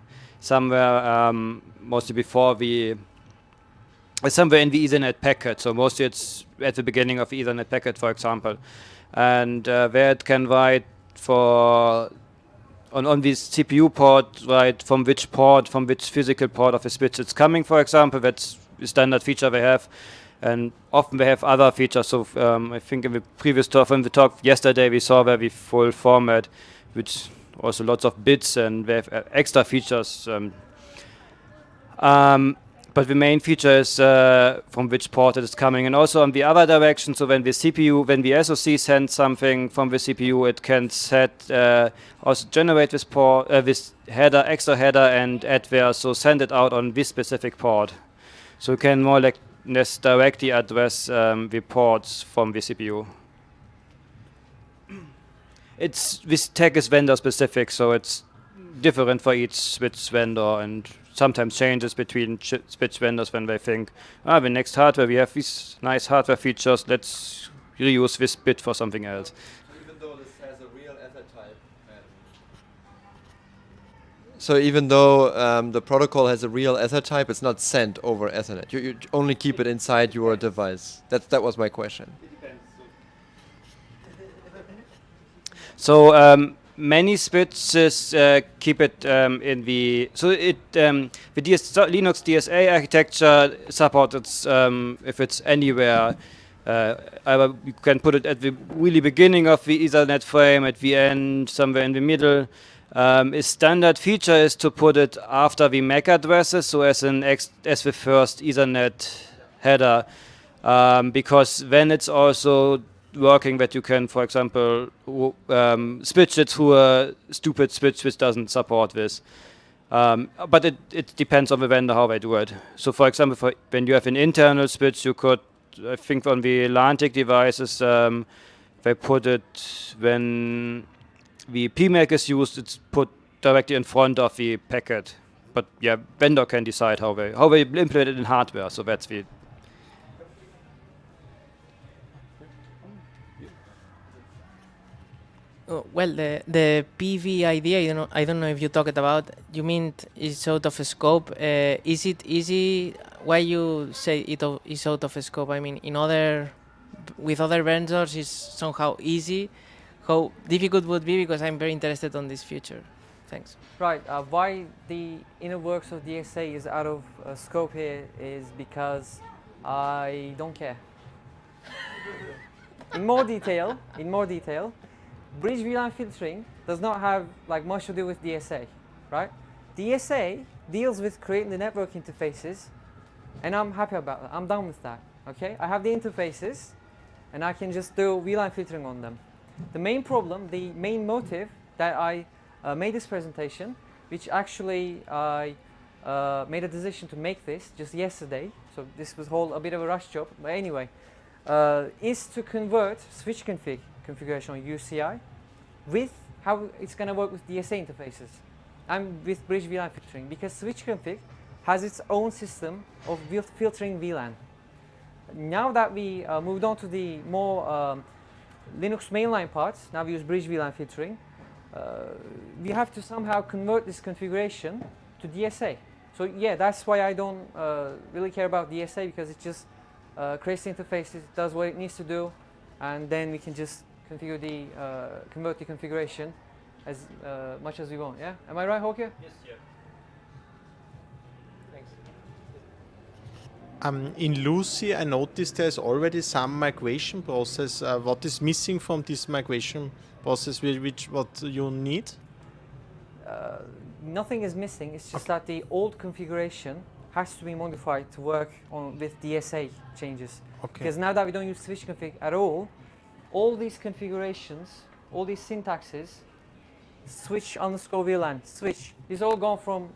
somewhere, mostly before somewhere in the Ethernet packet. So mostly it's at the beginning of the Ethernet packet, for example, and where it can write for on this CPU port, right, from which physical port of the switch it's coming, for example. That's the standard feature they have. And often they have other features. So I think in the previous talk, from the talk yesterday, we saw the full format, which also lots of bits, and they have extra features. But the main feature is from which port it is coming, and also on the other direction. So when the SoC sends something from the CPU, it can also generate this port, this header, extra header, and add there. So send it out on this specific port. So you can more like directly address the ports from the CPU. This tag is vendor specific, so it's different for each switch vendor, and sometimes changes between switch vendors when they think, the next hardware, we have these nice hardware features, let's reuse this bit for something else. Even though this has a real ether type. So even though the protocol has a real ether type, it's not sent over Ethernet. You only keep it inside your device. That was my question. So many switches keep it in the Linux DSA architecture supports if it's anywhere. Either you can put it at the really beginning of the Ethernet frame, at the end, somewhere in the middle. A standard feature is to put it after the MAC addresses, so as the first Ethernet header, because then it's also working that you can, for example, switch it through a stupid switch which doesn't support this. But it depends on the vendor how they do it. So, for example, when you have an internal switch, you could, I think on the Atlantic devices, they put it when the PMAC is used, it's put directly in front of the packet. But yeah, vendor can decide how they implement it in hardware. So that's the. Well, the PV idea, I don't know if you talked about. You mean it's out of scope? Is it easy? Why you say it is out of scope? I mean, with other vendors, is somehow easy. How difficult would be? Because I'm very interested on this future. Thanks. Right. Why the inner works of DSA is out of scope here is because I don't care. In more detail. Bridge VLAN filtering does not have much to do with DSA, right? DSA deals with creating the network interfaces, and I'm happy about that. I'm done with that, okay? I have the interfaces, and I can just do VLAN filtering on them. The main problem, the main motive that I made this presentation, which actually I made a decision to make this just yesterday, so this was a bit of a rush job, but anyway, is to convert switch configuration on UCI with how it's going to work with DSA interfaces and with bridge VLAN filtering, because switch config has its own system of filtering VLAN. Now that we moved on to the more Linux mainline parts, now we use bridge VLAN filtering, we have to somehow convert this configuration to DSA. So yeah, that's why I don't really care about DSA, because it just creates the interfaces, it does what it needs to do, and then we can just configure convert the configuration as much as we want. Yeah, am I right, Håke? Yes, yeah. Thanks. In Lucy, I noticed there's already some migration process. What is missing from this migration process? What you need? nothing is missing. It's just that the old configuration has to be modified to work on with DSA changes. Okay. Because now that we don't use switch config at all these configurations, all these syntaxes, switch underscore VLAN, switch, is all gone from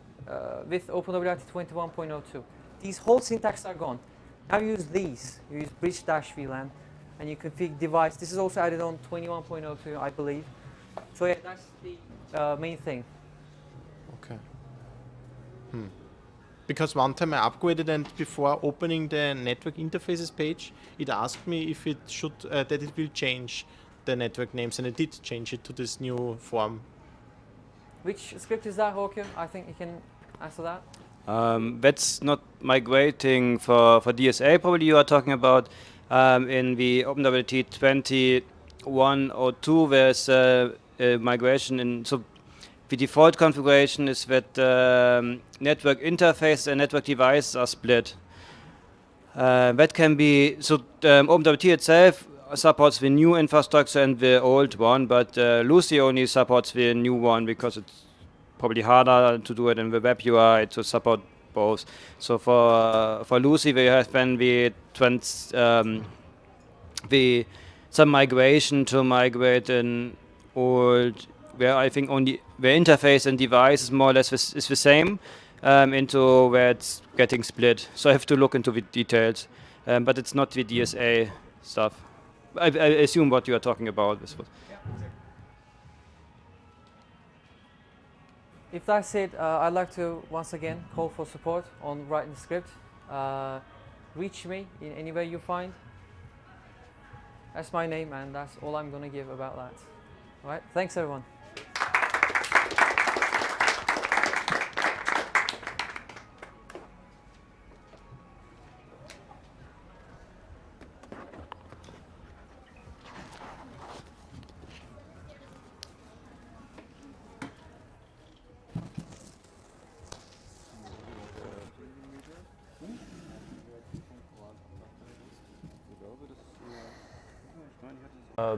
with OpenWISP 21.02. These whole syntax are gone. Now you use these. You use bridge dash VLAN, and you config device. This is also added on 21.02, I believe. So yeah, that's the main thing. Okay. Because one time I upgraded, and before opening the network interfaces page, it asked me if it should that it will change the network names, and it did change it to this new form. Which script is that, Håkon? I think you can answer that. That's not migrating for DSA. Probably you are talking about in the OpenWT 21.02. There's a migration in. So the default configuration is that network interface and network devices are split. That can be so. OpenWT itself supports the new infrastructure and the old one, but Lucy only supports the new one because it's probably harder to do it in the web UI to support both. So for Lucy, we have then some migration to migrate an old, where I think only the interface and device is more or less is the same, into where it's getting split. So I have to look into the details, but it's not the DSA stuff. I assume what you are talking about. This was. If that's it, I'd like to once again call for support on writing the script. Reach me in any way you find. That's my name, and that's all I'm going to give about that. All right, thanks everyone.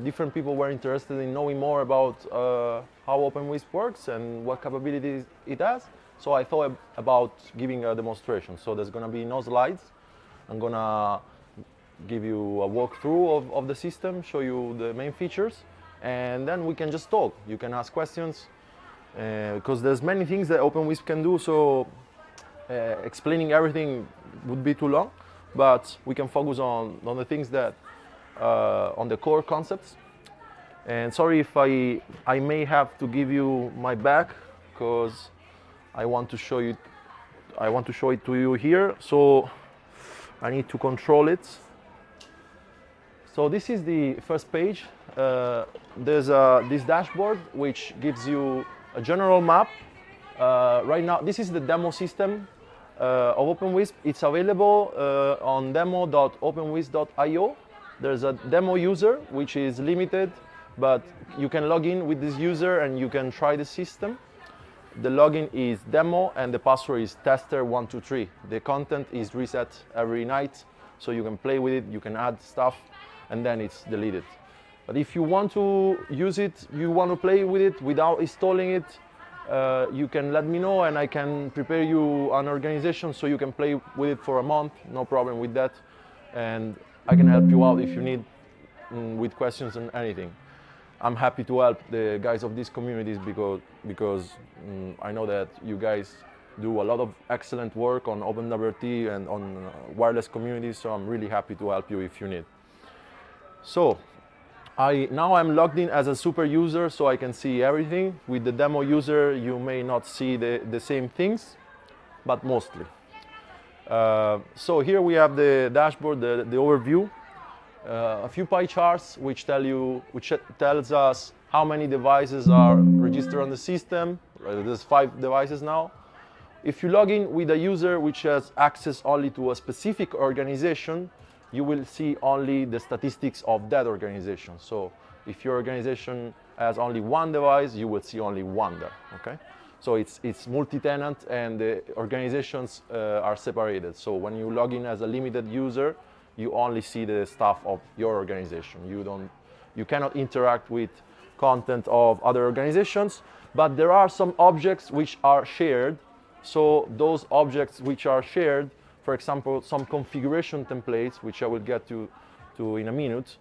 Different people were interested in knowing more about how OpenWISP works and what capabilities it has. So I thought about giving a demonstration. So there's going to be no slides. I'm going to give you a walkthrough of the system, show you the main features, and then we can just talk. You can ask questions because there's many things that OpenWISP can do. So explaining everything would be too long, but we can focus on the things that on the core concepts. And sorry if I may have to give you my back because I want to show it to you here, so I need to control it. So this is the first page. There's this dashboard which gives you a general map. Right now this is the demo system of OpenWISP. It's available on demo.openwisp.io. There's a demo user which is limited, but you can log in with this user and you can try the system. The login is demo and the password is tester123. The content is reset every night, so you can play with it, you can add stuff, and then it's deleted. But if you want to use it, you want to play with it without installing it, you can let me know and I can prepare you an organization so you can play with it for a month, no problem with that. And I can help you out if you need with questions and anything. I'm happy to help the guys of these communities because I know that you guys do a lot of excellent work on OpenWT and on wireless communities, so I'm really happy to help you if you need. So now I'm logged in as a super user, so I can see everything. With the demo user, you may not see the same things, but mostly. So here we have the dashboard, the overview, a few pie charts which tells us how many devices are registered on the system. There's 5 devices now. If you log in with a user which has access only to a specific organization, you will see only the statistics of that organization. So if your organization has only 1 device, you will see only 1 there. Okay? So it's multi-tenant and the organizations are separated. So when you log in as a limited user, you only see the stuff of your organization. You cannot interact with content of other organizations. but there are some objects which are shared. So those objects which are shared, for example, some configuration templates, which I will get to in a minute,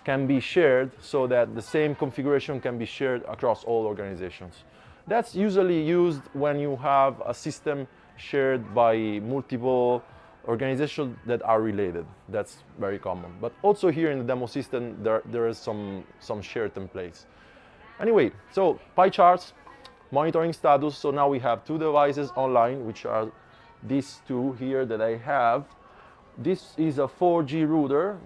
can be shared so that the same configuration can be shared across all organizations. That's usually used when you have a system shared by multiple organizations that are related. That's very common. But also here in the demo system, there is some shared templates. Anyway, so pie charts, monitoring status. So now we have two devices online, which are these two here that I have. This is a 4G router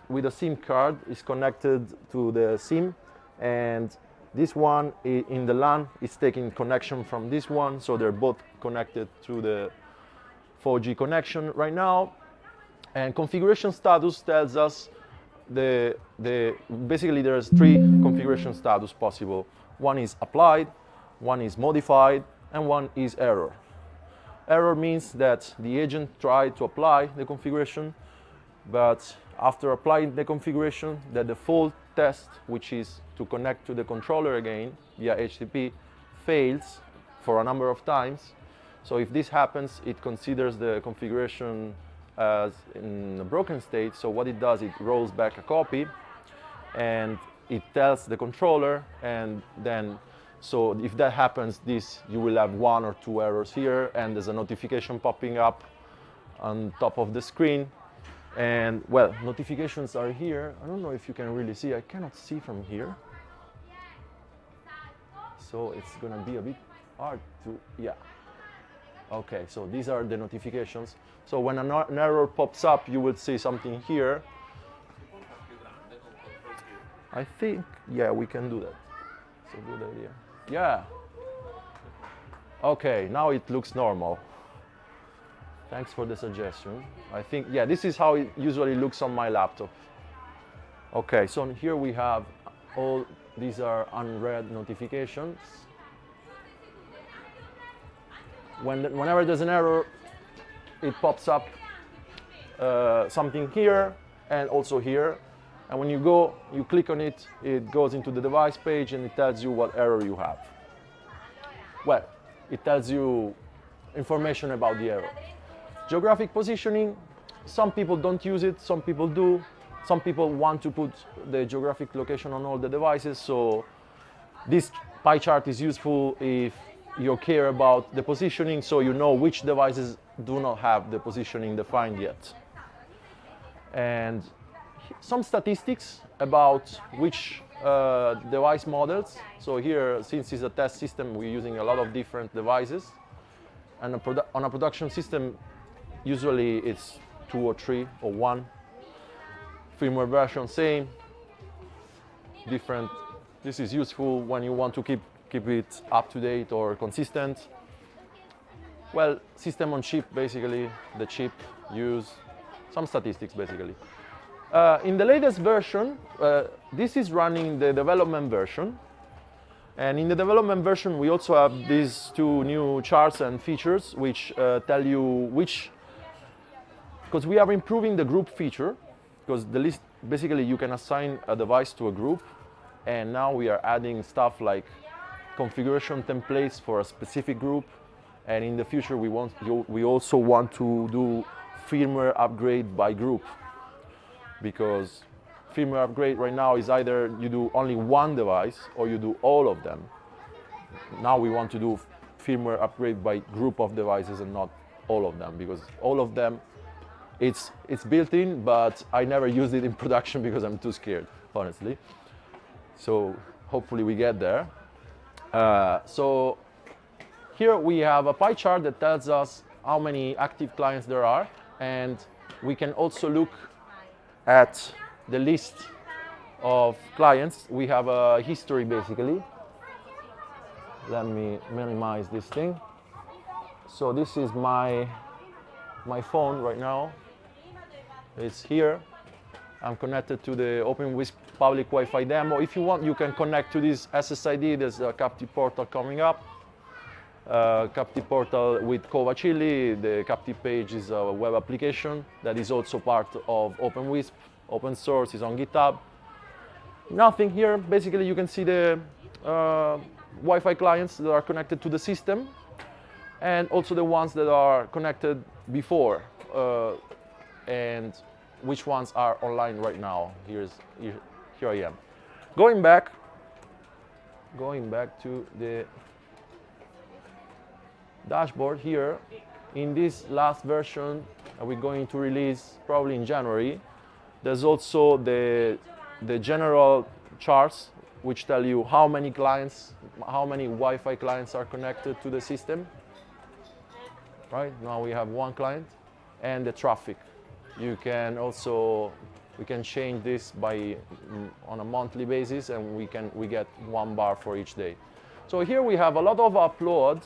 with a SIM card. Is connected to the SIM, and this one in the LAN is taking connection from this one, so they're both connected to the 4G connection right now. And configuration status tells us basically there's three configuration status possible. One is applied, one is modified, and one is error. Error means that the agent tried to apply the configuration, but after applying the configuration, the default test, which is to connect to the controller again via HTTP, fails for a number of times. So if this happens, it considers the configuration as in a broken state. So what it does, it rolls back a copy and it tells the controller, and then so if that happens, you will have one or two errors here, and there's a notification popping up on top of the screen. And well, notifications are here. I don't know if you can really see. I cannot see from here. So it's gonna be a bit hard to, yeah. Okay, so these are the notifications. So when an error pops up, you will see something here. I think, yeah, we can do that. It's a good idea. Yeah. Okay, now it looks normal. Thanks for the suggestion. I think, yeah, this is how it usually looks on my laptop. Okay, so here we have all, these are unread notifications. Whenever there's an error, it pops up something here and also here. And when you click on it, it goes into the device page and it tells you what error you have. Well, it tells you information about the error. Geographic positioning, some people don't use it, some people do. Some people want to put the geographic location on all the devices, so this pie chart is useful if you care about the positioning, so you know which devices do not have the positioning defined yet. And some statistics about which device models. So here, since it's a test system, we're using a lot of different devices. And on a production system, usually it's 2 or 3 or 1. Firmware version, same. Different. This is useful when you want to keep it up to date or consistent. Well, system on chip, basically, the chip use some statistics, basically. In the latest version, this is running the development version. And in the development version, we also have these two new charts and features which tell you which, because we are improving the group feature, because the list, basically you can assign a device to a group, and now we are adding stuff like configuration templates for a specific group, and in the future we also want to do firmware upgrade by group, because firmware upgrade right now is either you do only one device or you do all of them. Now we want to do firmware upgrade by group of devices and not all of them, because all of them, it's built in, but I never use it in production because I'm too scared, honestly. So hopefully we get there. So here we have a pie chart that tells us how many active clients there are, and we can also look at the list of clients. We have a history, basically. Let me minimize this thing. So this is my phone right now. It's here. I'm connected to the OpenWISP public Wi-Fi demo. If you want, you can connect to this SSID. There's a Captive portal coming up. Captive portal with Cova Chili. The Captive page is a web application that is also part of OpenWISP. Open source, is on GitHub. Nothing here. Basically, you can see the Wi-Fi clients that are connected to the system, and also the ones that are connected before, and which ones are online right now. Here I am. Going back to the dashboard here, in this last version we're going to release probably in January, there's also the general charts which tell you how many clients, how many Wi-Fi clients are connected to the system. Right now we have one client, and the traffic. You can also, we can change this by on a monthly basis, and we get 1 bar for each day. So here we have a lot of uploads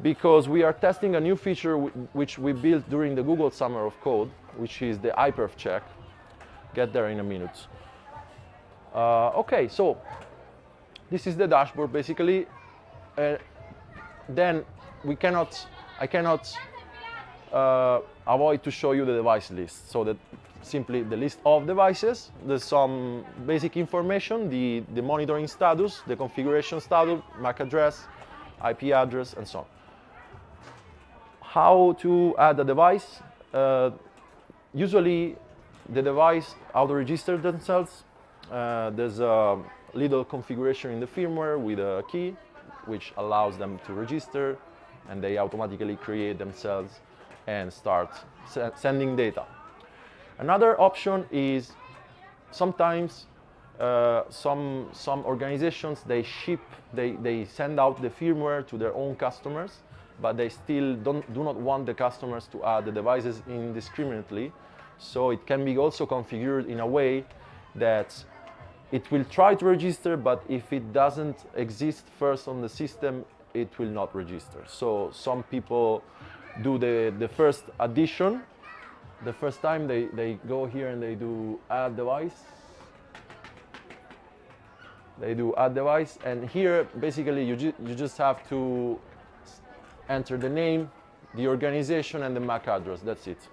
because we are testing a new feature which we built during the Google Summer of Code, which is the iPerf check. Get there in a minute. Okay, so this is the dashboard basically. Then I cannot avoid to show you the device list. So that simply the list of devices. There's some basic information, the monitoring status, the configuration status, MAC address, IP address, and so on. How to add a device? Usually the device auto-registers themselves. There's a little configuration in the firmware with a key which allows them to register, and they automatically create themselves and start sending data. Another option is sometimes some organizations, they send out the firmware to their own customers, but they still do not want the customers to add the devices indiscriminately. So it can be also configured in a way that it will try to register, but if it doesn't exist first on the system, it will not register. So some people do the first addition. The first time they go here and they do add device. They do add device, and here basically you just have to enter the name, the organization, and the MAC address. That's it.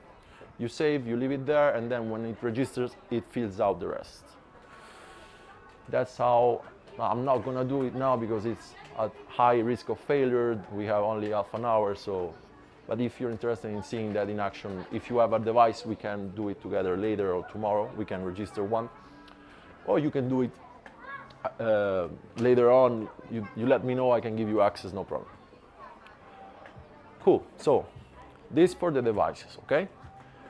You save, you leave it there, and then when it registers, it fills out the rest. That's how. I'm not gonna do it now because it's at high risk of failure. We have only half an hour, so. But if you're interested in seeing that in action, if you have a device, we can do it together later or tomorrow. We can register one, or you can do it later on. You let me know, I can give you access, no problem. Cool. So this for the devices, okay?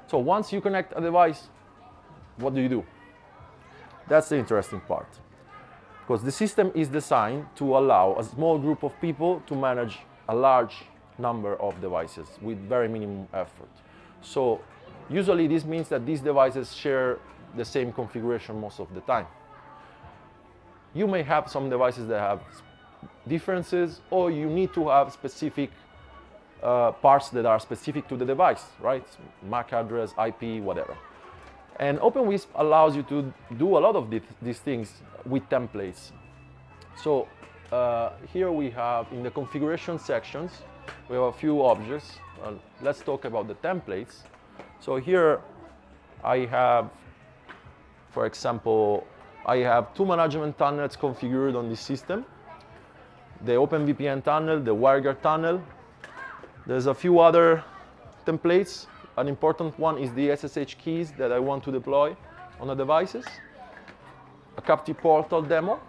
So once you connect a device, what do? That's the interesting part. Because the system is designed to allow a small group of people to manage a large number of devices with very minimum effort. So usually this means that these devices share the same configuration most of the time. You may have some devices that have differences, or you need to have specific parts that are specific to the device, right? MAC address, IP, whatever. And OpenWISP allows you to do a lot of these things with templates. So here we have, in the configuration sections, we have a few objects. Let's talk about the templates. So here I have, for example, I have 2 management tunnels configured on this system. The OpenVPN tunnel, the WireGuard tunnel. There's a few other templates. An important one is the SSH keys that I want to deploy on the devices. A captive portal demo.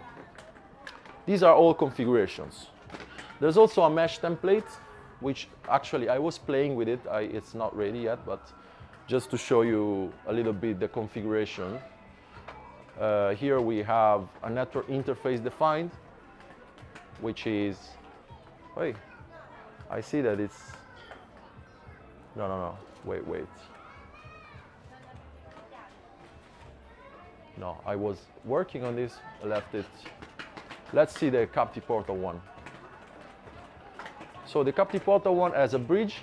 These are all configurations. There's also a mesh template, which actually I was playing with it. It's not ready yet, but just to show you a little bit the configuration. Here we have a network interface defined, which is, wait, I see that it's, no, wait. No, I was working on this, I left it. Let's see the captive portal one. So the captive portal one has a bridge,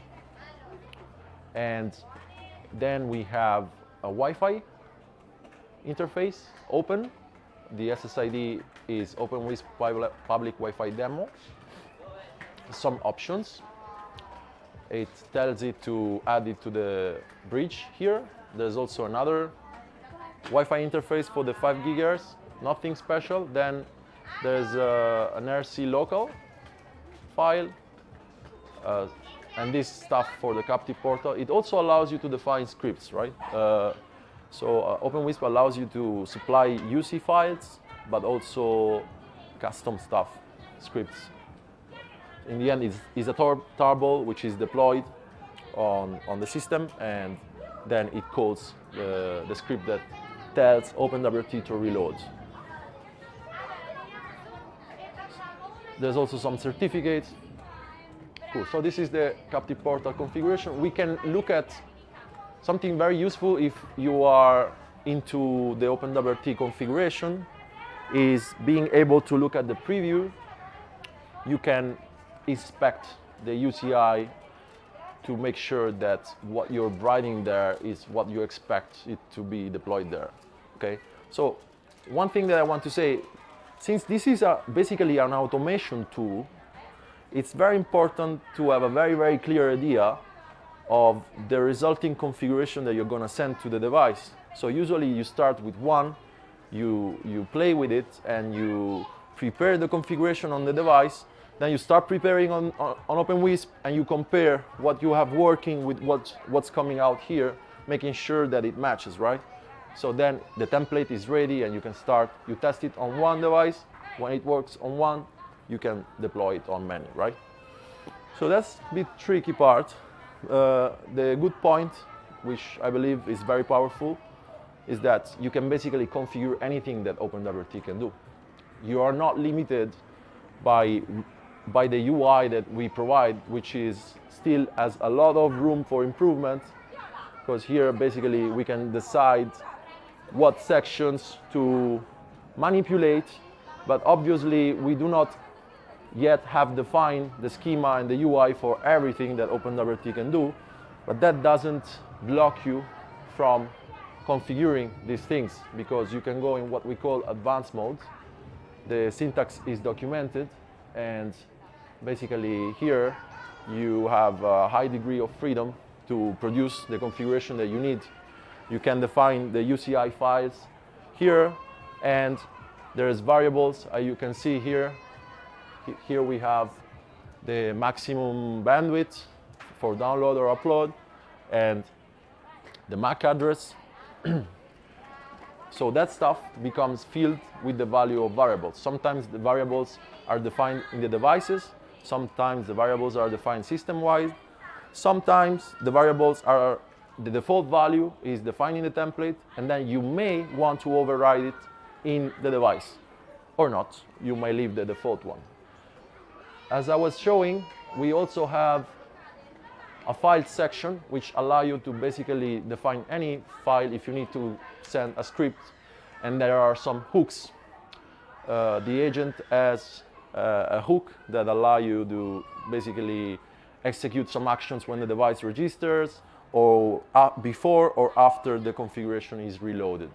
and then we have a Wi-Fi interface open. The SSID is OpenWISP public Wi-Fi demo. Some options. It tells it to add it to the bridge here. There's also another Wi-Fi interface for the 5 GHz, nothing special. Then there's an RC local file, and this stuff for the captive portal. It also allows you to define scripts, right? So OpenWISP allows you to supply UC files, but also custom stuff, scripts. In the end, it's a tarball which is deployed on the system, and then it calls the script that tells OpenWRT to reload. There's also some certificates. Cool. So this is the captive portal configuration. We can look at something very useful if you are into the OpenWRT configuration, is being able to look at the preview. You can inspect the UCI to make sure that what you're writing there is what you expect it to be deployed there. Okay. So one thing that I want to say, since this is basically an automation tool, it's very important to have a very, very clear idea of the resulting configuration that you're going to send to the device. So usually you start with one, you play with it, and you prepare the configuration on the device. Then you start preparing on OpenWISP, and you compare what you have working with what's coming out here, making sure that it matches, right? So then the template is ready, and you can start. You test it on one device. When it works on one, you can deploy it on many, right? So that's a bit tricky part. The good point, which I believe is very powerful, is that you can basically configure anything that OpenWRT can do. You are not limited by the UI that we provide, which is still has a lot of room for improvement, because here basically we can decide what sections to manipulate, but obviously we do not yet have defined the schema and the UI for everything that OpenWRT can do, but that doesn't block you from configuring these things, because you can go in what we call advanced mode. The syntax is documented, and basically here you have a high degree of freedom to produce the configuration that you need. You can define the UCI files here, and there's variables. You can see here we have the maximum bandwidth for download or upload, and the MAC address. So that stuff becomes filled with the value of variables. Sometimes the variables are defined in the devices. Sometimes the variables are defined system-wide. Sometimes the variables are, the default value is defined in the template, and then you may want to override it in the device, or not. You may leave the default one. As I was showing, we also have a file section which allow you to basically define any file if you need to send a script, and there are some hooks. The agent has a hook that allow you to basically execute some actions when the device registers, or before or after the configuration is reloaded.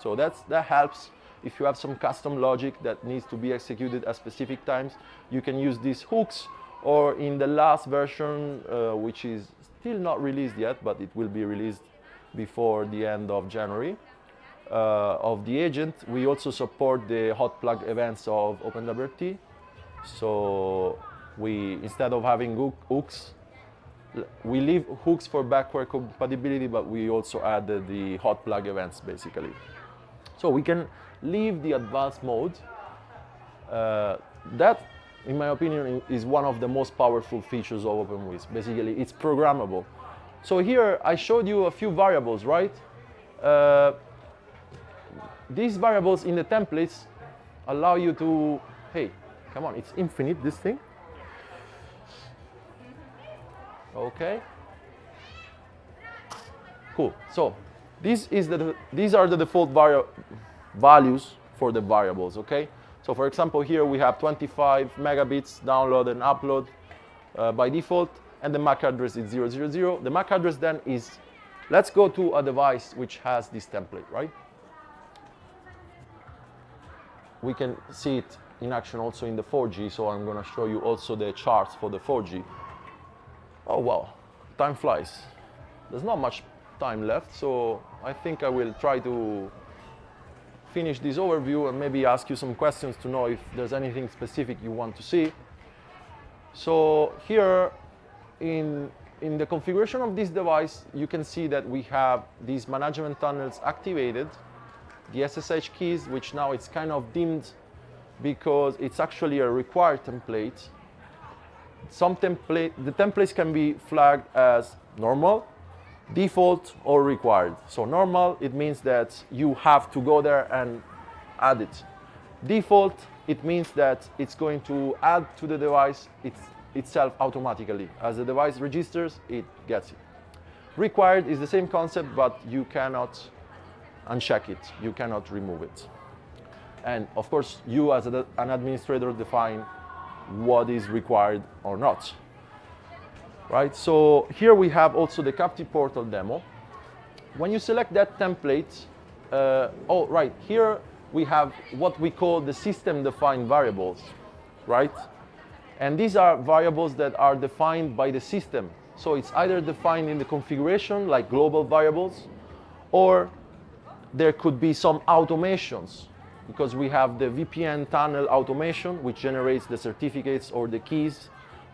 So that helps. If you have some custom logic that needs to be executed at specific times, you can use these hooks. Or in the last version, which is still not released yet, but it will be released before the end of January, of the agent, we also support the hot plug events of OpenWRT. So we, instead of having hooks, we leave hooks for backward compatibility, but we also added the hot plug events basically. So we can leave the advanced mode. That, in my opinion, is one of the most powerful features of OpenWISP. Basically, it's programmable. So here I showed you a few variables, right? These variables in the templates allow you to, hey, come on, it's infinite, this thing. Okay. Cool. So these are the default values for the variables, okay? So for example, here we have 25 megabits download and upload by default, and the MAC address is 000. The MAC address then is, let's go to a device which has this template, right? We can see it in action also in the 4G, so I'm going to show you also the charts for the 4G. Oh wow, time flies. There's not much time left, so I think I will try to finish this overview and maybe ask you some questions to know if there's anything specific you want to see. So here in the configuration of this device, you can see that we have these management tunnels activated, the SSH keys, which now it's kind of dimmed because it's actually a required template. The templates can be flagged as normal, default, or required. So normal, it means that you have to go there and add it. Default, it means that it's going to add to the device itself automatically. As the device registers, it gets it. Required is the same concept, but you cannot uncheck it. You cannot remove it. And of course, you as an administrator define what is required or not. Right? So here we have also the captive portal demo. When you select that template, here we have what we call the system-defined variables, right? And these are variables that are defined by the system. So it's either defined in the configuration, like global variables, or there could be some automations, because we have the VPN tunnel automation, which generates the certificates or the keys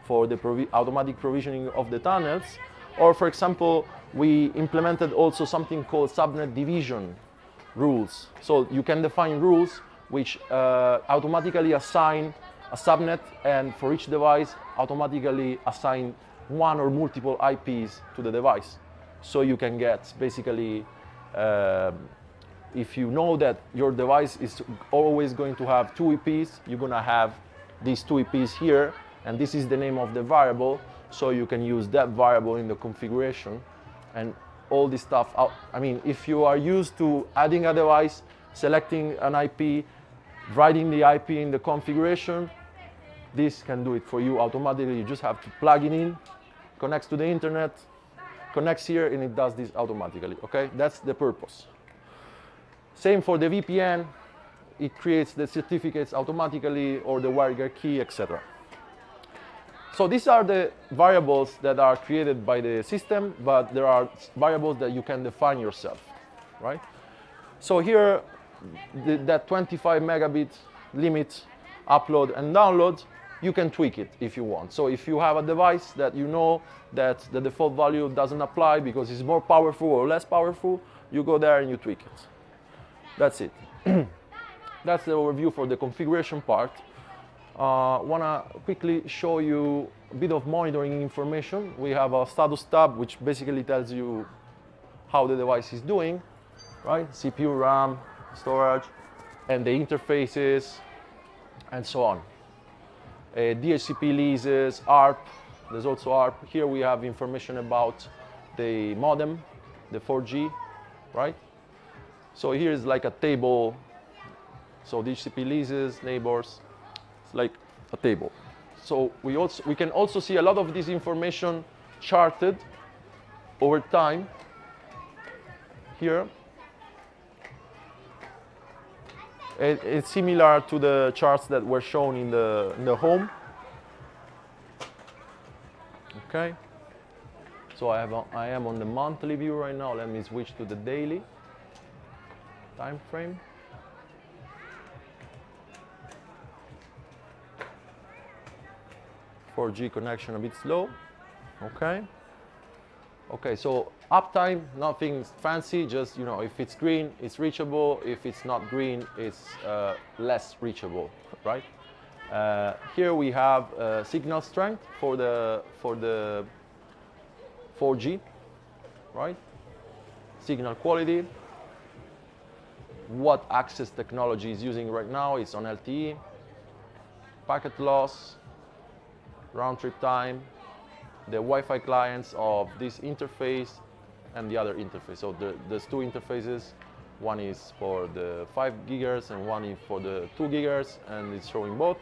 for the automatic provisioning of the tunnels. Or for example, we implemented also something called subnet division rules. So you can define rules which automatically assign a subnet, and for each device automatically assign one or multiple IPs to the device. So you can get basically, if you know that your device is always going to have 2 EPs, you're going to have these 2 EPs here, and this is the name of the variable, so you can use that variable in the configuration and all this stuff. I mean, if you are used to adding a device, selecting an IP, writing the IP in the configuration, this can do it for you automatically. You just have to plug it in, connects to the internet, connects here, and it does this automatically, okay? That's the purpose. Same for the VPN, it creates the certificates automatically, or the WireGuard key, etc. So these are the variables that are created by the system, but there are variables that you can define yourself, right? So here, that 25 megabit limit, upload and download, you can tweak it if you want. So if you have a device that you know that the default value doesn't apply because it's more powerful or less powerful, you go there and you tweak it. That's it. That's the overview for the configuration part. Want to quickly show you a bit of monitoring information. We have a status tab, which basically tells you how the device is doing, right? CPU, RAM, storage, and the interfaces, and so on. DHCP leases, ARP, there's also ARP. Here we have information about the modem, the 4G, right? So here is like a table. So DHCP leases, neighbors, it's like a table. So we can also see a lot of this information charted over time here. It's similar to the charts that were shown in the home. Okay. So I am on the monthly view right now. Let me switch to the daily time frame. .4G connection a bit slow. Okay. Okay, so uptime, nothing fancy, just, you know, if it's green, it's reachable. If it's not green, it's less reachable, right? Here we have signal strength for the 4G, right? Signal quality. What access technology is using right now is on LTE. Packet loss, round trip time, the Wi-Fi clients of this interface and the other interface. So there's 2 interfaces. One is for the 5 gigahertz and one is for the 2 gigahertz, and it's showing both.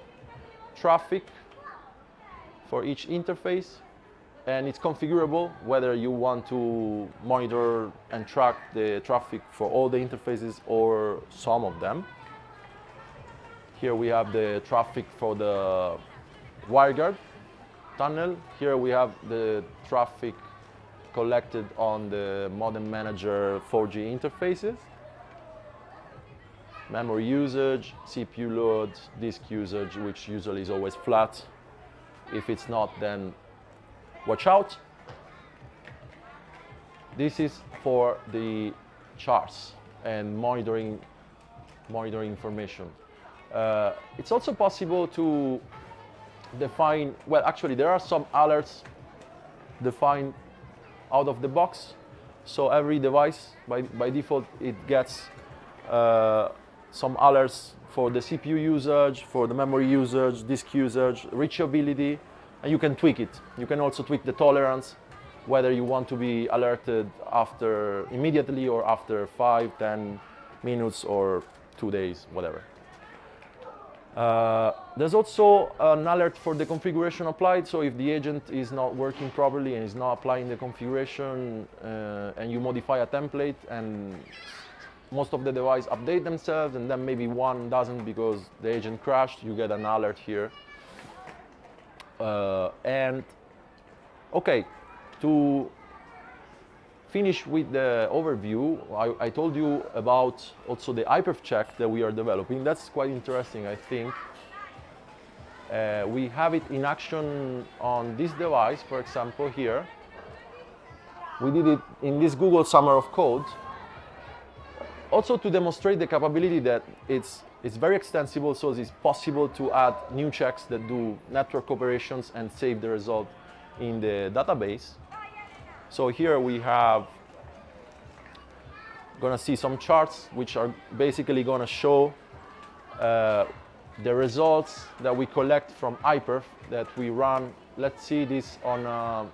Traffic for each interface, and it's configurable whether you want to monitor and track the traffic for all the interfaces or some of them. Here we have the traffic for the WireGuard tunnel. Here we have the traffic collected on the modem manager 4G interfaces. memory usage, CPU load, disk usage, which usually is always flat. If it's not, then watch out. This is for the charts and monitoring information. It's also possible to define, well, actually there are some alerts defined out of the box. So every device, by default, it gets some alerts for the CPU usage, for the memory usage, disk usage, reachability, and you can tweak it. You can also tweak the tolerance, whether you want to be alerted after immediately or after 5, 10 minutes or 2 days, whatever. There's also an alert for the configuration applied, so if the agent is not working properly and is not applying the configuration and you modify a template and most of the devices update themselves and then maybe one doesn't because the agent crashed, you get an alert here. And okay, to finish with the overview, I told you about also the hyperv check that we are developing. That's quite interesting, I think. We have it in action on this device, for example, here. We did it in this Google Summer of Code, also to demonstrate the capability that it's very extensible, so it's possible to add new checks that do network operations and save the result in the database. So here we have gonna see some charts which are basically gonna show the results that we collect from hyperv that we run. Let's see this on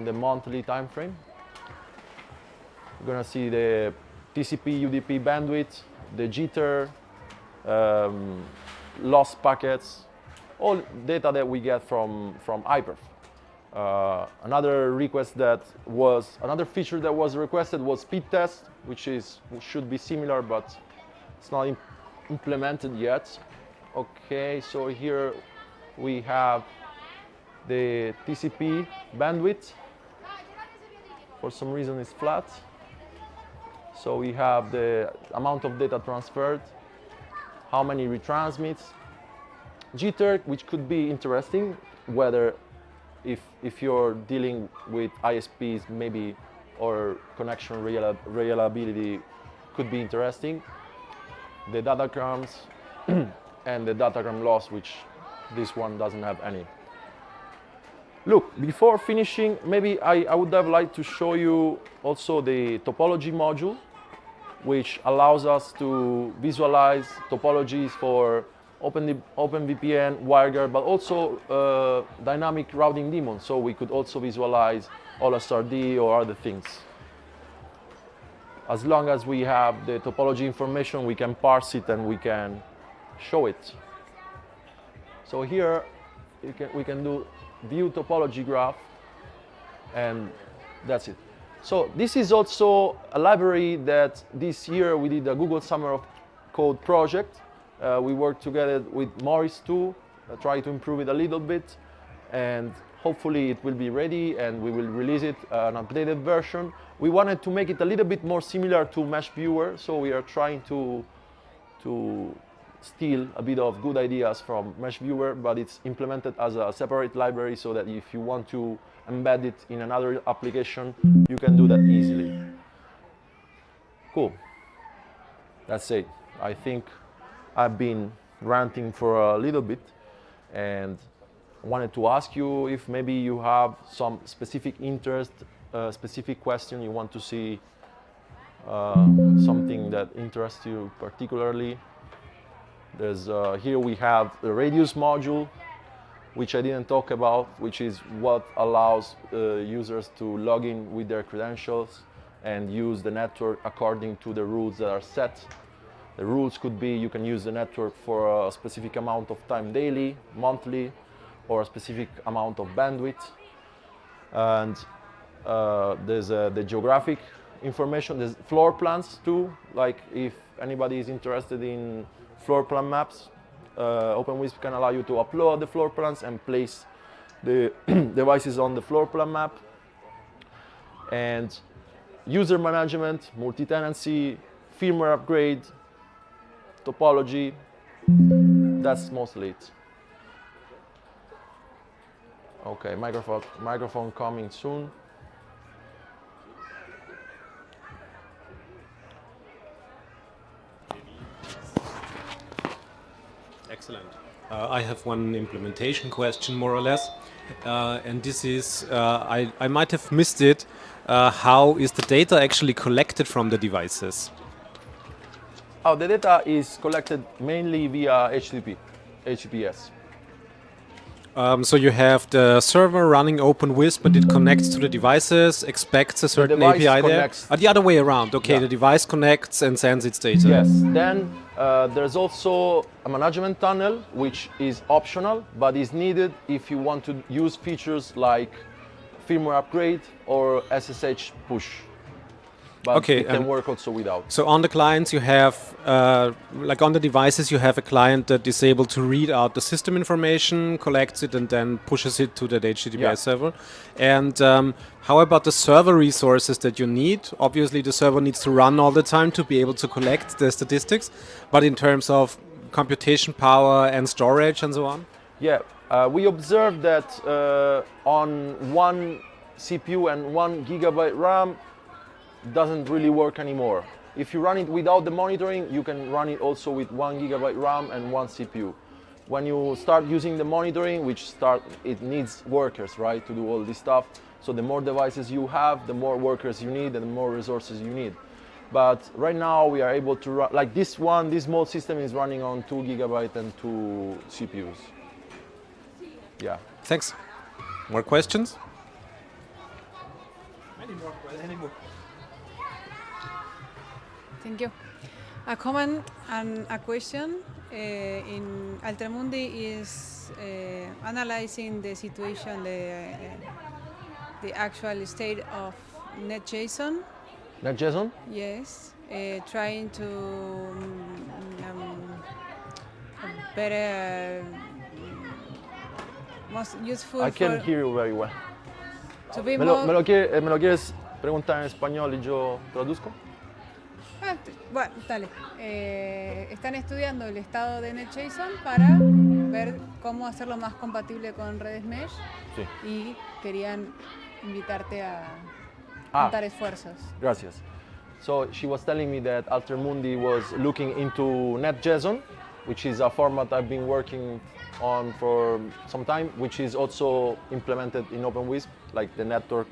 the monthly time frame. We're gonna see the TCP UDP bandwidth, the jitter, lost packets, all data that we get from hyperv. Another feature that was requested was speed test, which should be similar, but it's not implemented yet. Okay, so here we have the TCP bandwidth. For some reason it's flat. So we have the amount of data transferred, how many retransmits, jitter, which could be interesting, whether if you're dealing with ISPs maybe, or connection reliability could be interesting. The datagrams and the datagram loss, which this one doesn't have any. Look, before finishing, maybe I would have liked to show you also the topology module, which allows us to visualize topologies for OpenVPN, WireGuard, but also dynamic routing daemons, so we could also visualize OLSRD or other things. As long as we have the topology information, we can parse it and we can show it. So here we can do view topology graph, and that's it. So this is also a library that this year we did a Google Summer of Code project. We worked together with Morris too, try to improve it a little bit, and hopefully it will be ready and we will release it, an updated version. We wanted to make it a little bit more similar to Mesh Viewer, so we are trying to steal a bit of good ideas from Mesh Viewer, but it's implemented as a separate library so that if you want to embed it in another application, you can do that easily. Cool. That's it. I think I've been ranting for a little bit and wanted to ask you if maybe you have some specific interest, specific question you want to see, something that interests you particularly. There's here we have the radius module, which I didn't talk about, which is what allows users to log in with their credentials and use the network according to the rules that are set. The rules could be you can use the network for a specific amount of time daily, monthly, or a specific amount of bandwidth. And there's the geographic information. There's floor plans too, like if anybody is interested in floor plan maps, OpenWISP can allow you to upload the floor plans and place the devices on the floor plan map. And user management, multi-tenancy, firmware upgrade, topology. That's mostly it. Okay, microphone coming soon. Excellent. I have one implementation question, more or less, and this is, I might have missed it. How is the data actually collected from the devices? Oh, the data is collected mainly via HTTPS. So you have the server running OpenWISP, but it connects to the devices, expects a certain API there. The other way around. Okay, yeah. The device connects and sends its data. Yes. Then there's also a management tunnel, which is optional, but is needed if you want to use features like firmware upgrade or SSH push. But okay, it can work also without. So on the clients you have, like on the devices, you have a client that is able to read out the system information, collects it, and then pushes it to that HTTPS server. And how about the server resources that you need? Obviously, the server needs to run all the time to be able to collect the statistics. But in terms of computation power and storage and so on? Yeah, we observed that on one CPU and 1 GB RAM, doesn't really work anymore. If you run it without the monitoring, you can run it also with 1 GB RAM and 1 CPU. When you start using the monitoring, it needs workers, right, to do all this stuff. So the more devices you have, the more workers you need and the more resources you need. But right now we are able to run, like this small system is running on 2 GB and 2 CPUs. Yeah. Thanks. More questions? Any more questions? Thank you. A comment and a question. In Altermundi is analyzing the situation, the actual state of NetJSON. NetJSON? Yes. Trying to better, most useful. I can hear you very well. To be ¿Me lo quieres preguntar en español y yo traduzco? Bueno, dale. Están estudiando el estado de NetJSON para ver cómo hacerlo más compatible con redes mesh. Sí. Y querían invitarte a juntar esfuerzos. Gracias. So she was telling me that Altermundi was looking into NetJSON, which is a format I've been working on for some time, which is also implemented in OpenWISP, like the network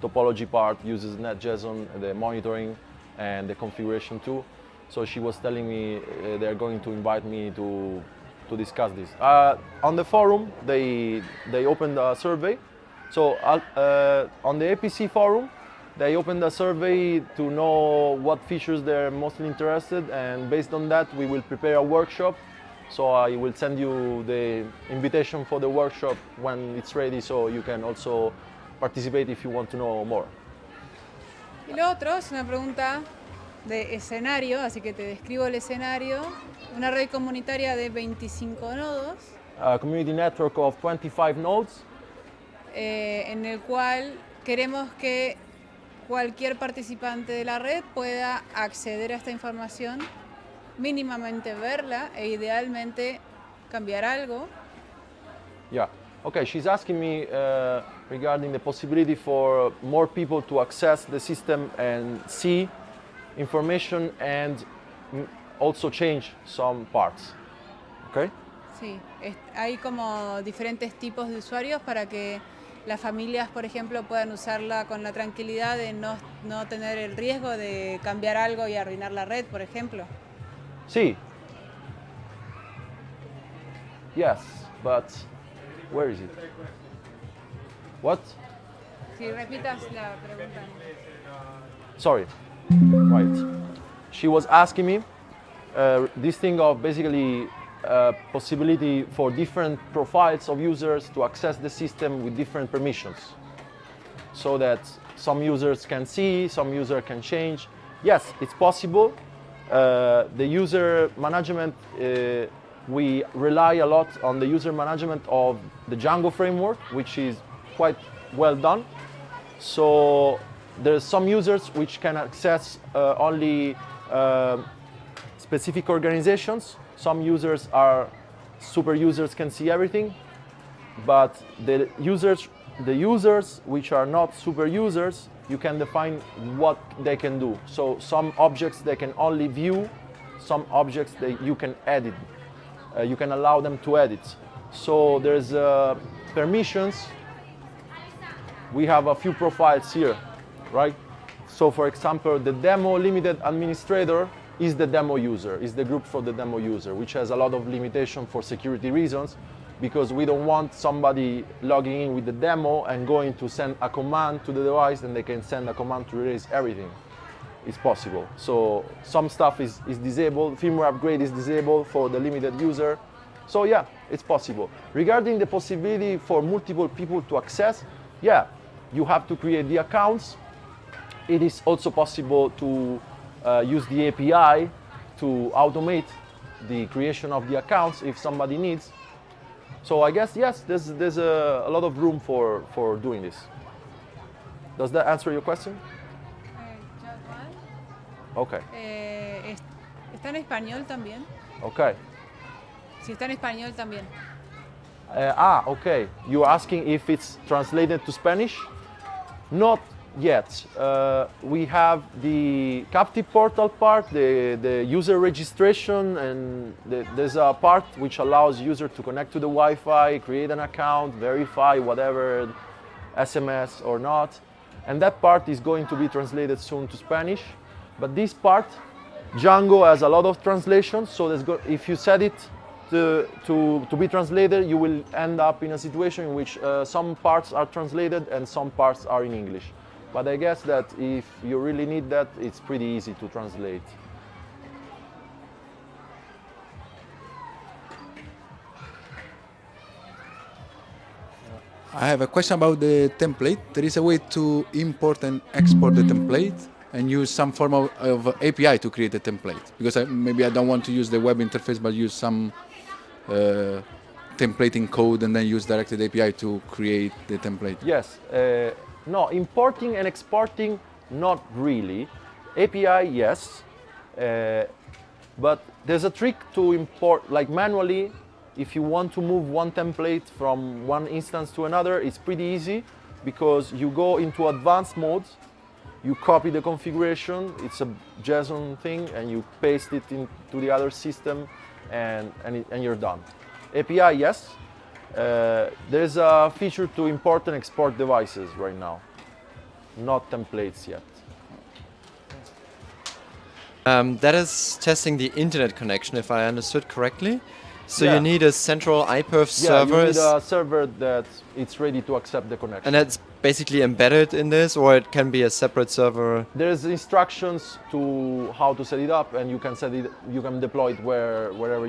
topology part uses NetJSON, the monitoring and the configuration too. So she was telling me they're going to invite me to discuss this. On the forum, they opened a survey. So on the APC forum, they opened a survey to know what features they're mostly interested, and based on that, we will prepare a workshop. So I will send you the invitation for the workshop when it's ready, so you can also participate if you want to know more. Y lo otro es una pregunta de escenario, así que te describo el escenario. Una red comunitaria de 25 nodos. A community network of 25 nodes. En el cual queremos que cualquier participante de la red pueda acceder a esta información, mínimamente verla e idealmente cambiar algo. Yeah. Okay, she's asking me regarding the possibility for more people to access the system and see information and also change some parts. Okay? Sí, hay como diferentes tipos de usuarios para que las familias, por ejemplo, puedan usarla con la tranquilidad de no tener el riesgo de cambiar algo y arruinar la red, por ejemplo. Sí. Yes, but where is it? What? Si repitas la pregunta. Sorry. Right. She was asking me this thing of basically possibility for different profiles of users to access the system with different permissions, so that some users can see, some user can change. Yes, it's possible. The user management, we rely a lot on the user management of the Django framework, which is quite well done. So there's some users which can access only specific organizations. Some users are super users, can see everything, but the users which are not super users, you can define what they can do. So some objects they can only view, some objects that you can edit. You can allow them to edit. So there's permissions. We have a few profiles here, right? So for example, the demo limited administrator is the demo user, is the group for the demo user, which has a lot of limitation for security reasons, because we don't want somebody logging in with the demo and going to send a command to the device, and they can send a command to erase everything. It's possible. So some stuff is disabled, firmware upgrade is disabled for the limited user. So yeah, it's possible. Regarding the possibility for multiple people to access, yeah, you have to create the accounts. It is also possible to use the API to automate the creation of the accounts if somebody needs. So I guess, yes, there's a lot of room for doing this. Does that answer your question? Okay. ¿Está en español también? Okay. Si está en español también. Okay. You're asking if it's translated to Spanish? Not yet. We have the captive portal part, the user registration, and there's a part which allows user to connect to the Wi-Fi, create an account, verify whatever, SMS or not. And that part is going to be translated soon to Spanish. But this part, Django has a lot of translations, so if you set it to be translated, you will end up in a situation in which some parts are translated and some parts are in English. But I guess that if you really need that, it's pretty easy to translate. I have a question about the template. There is a way to import and export the template and use some form of API to create a template, because maybe I don't want to use the web interface but use some templating code and then use directed API to create the template. Yes. No, importing and exporting, not really. API, yes. But there's a trick to import, like manually. If you want to move one template from one instance to another, it's pretty easy, because you go into advanced mode, you copy the configuration, it's a JSON thing, and you paste it into the other system, and you're done. API, yes. There's a feature to import and export devices right now, not templates yet. That is testing the internet connection, if I understood correctly. So Yeah. you need a central iPerf server. You need a server that it's ready to accept the connection. And that's basically embedded in this, or it can be a separate server? There's instructions to how to set it up, and you can set it. You can deploy it wherever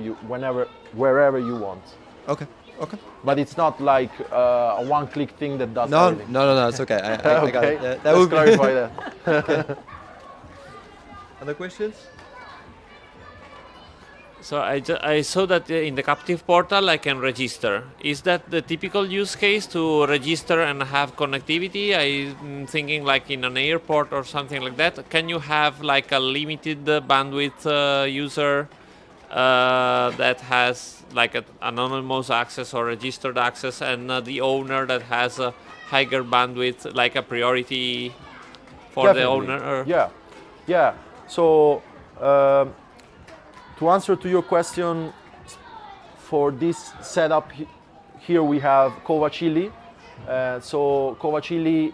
you want. Okay. Okay. But it's not like a one-click thing that does everything. No, it's okay. I got Okay. it. Yeah, that Let's would clarify that. Okay. Other questions? So I saw that in the captive portal I can register. Is that the typical use case, to register and have connectivity? I'm thinking like in an airport or something like that. Can you have like a limited bandwidth user that has like an anonymous access or registered access, and the owner that has a higher bandwidth, like a priority for Definitely. the owner? Yeah. So to answer to your question, for this setup here we have Covacilli. So Covacilli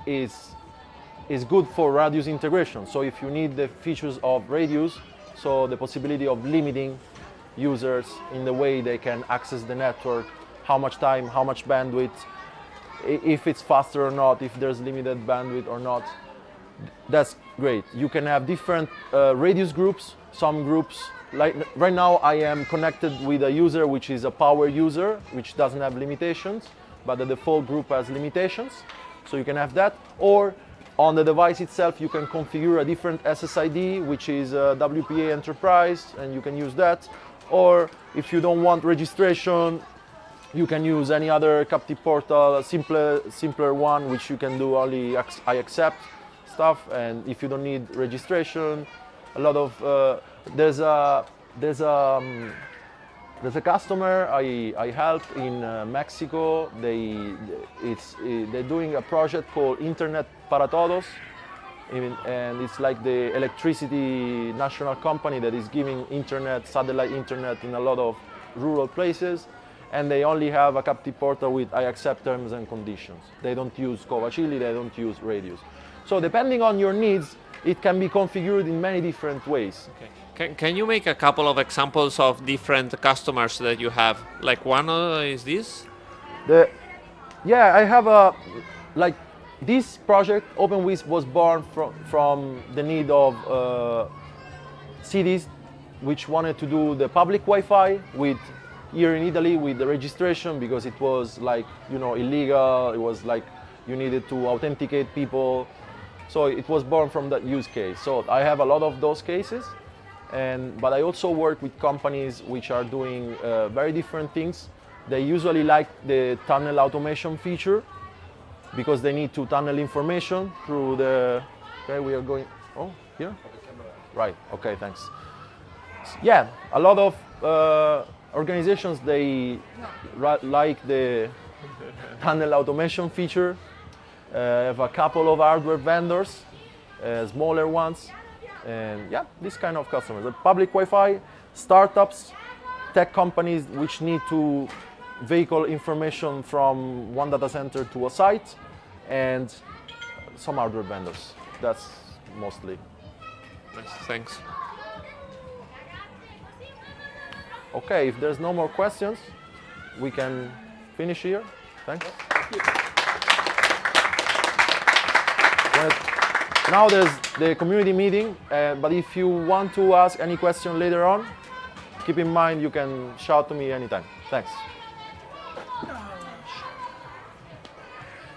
is good for radius integration. So if you need the features of radius, so the possibility of limiting users in the way they can access the network, how much time, how much bandwidth, if it's faster or not, if there's limited bandwidth or not, that's great. You can have different radius groups. Some groups, like right now I am connected with a user which is a power user, which doesn't have limitations, but the default group has limitations. So you can have that. Or on the device itself, you can configure a different SSID, which is WPA Enterprise, and you can use that. Or if you don't want registration, you can use any other captive portal, a simpler one, which you can do only I accept stuff. And if you don't need registration, a lot of there's a customer I helped in Mexico. They're doing a project called Internet para Todos, and it's like the electricity national company that is giving internet, satellite internet in a lot of rural places, and they only have a captive portal with I accept terms and conditions. They don't use Covacilli, they don't use radios. So depending on your needs, it can be configured in many different ways. Okay. Can you make a couple of examples of different customers that you have? Like one is this? Yeah, I have like this project, OpenWISP, was born from the need of cities which wanted to do the public Wi-Fi here in Italy with the registration, because it was like, illegal. It was like you needed to authenticate people. So it was born from that use case. So I have a lot of those cases, but I also work with companies which are doing very different things. They usually like the tunnel automation feature because they need to tunnel information through the. Okay, we are going. Oh, here. Right. Okay. Thanks. Yeah, a lot of organizations, they like the tunnel automation feature. I have a couple of hardware vendors, smaller ones, and yeah, this kind of customers. The public Wi-Fi, startups, tech companies which need to vehicle information from one data center to a site, and some hardware vendors. That's mostly. Nice, thanks. Okay, if there's no more questions, we can finish here. Thanks. Now there's the community meeting, but if you want to ask any question later on, keep in mind you can shout to me anytime. Thanks.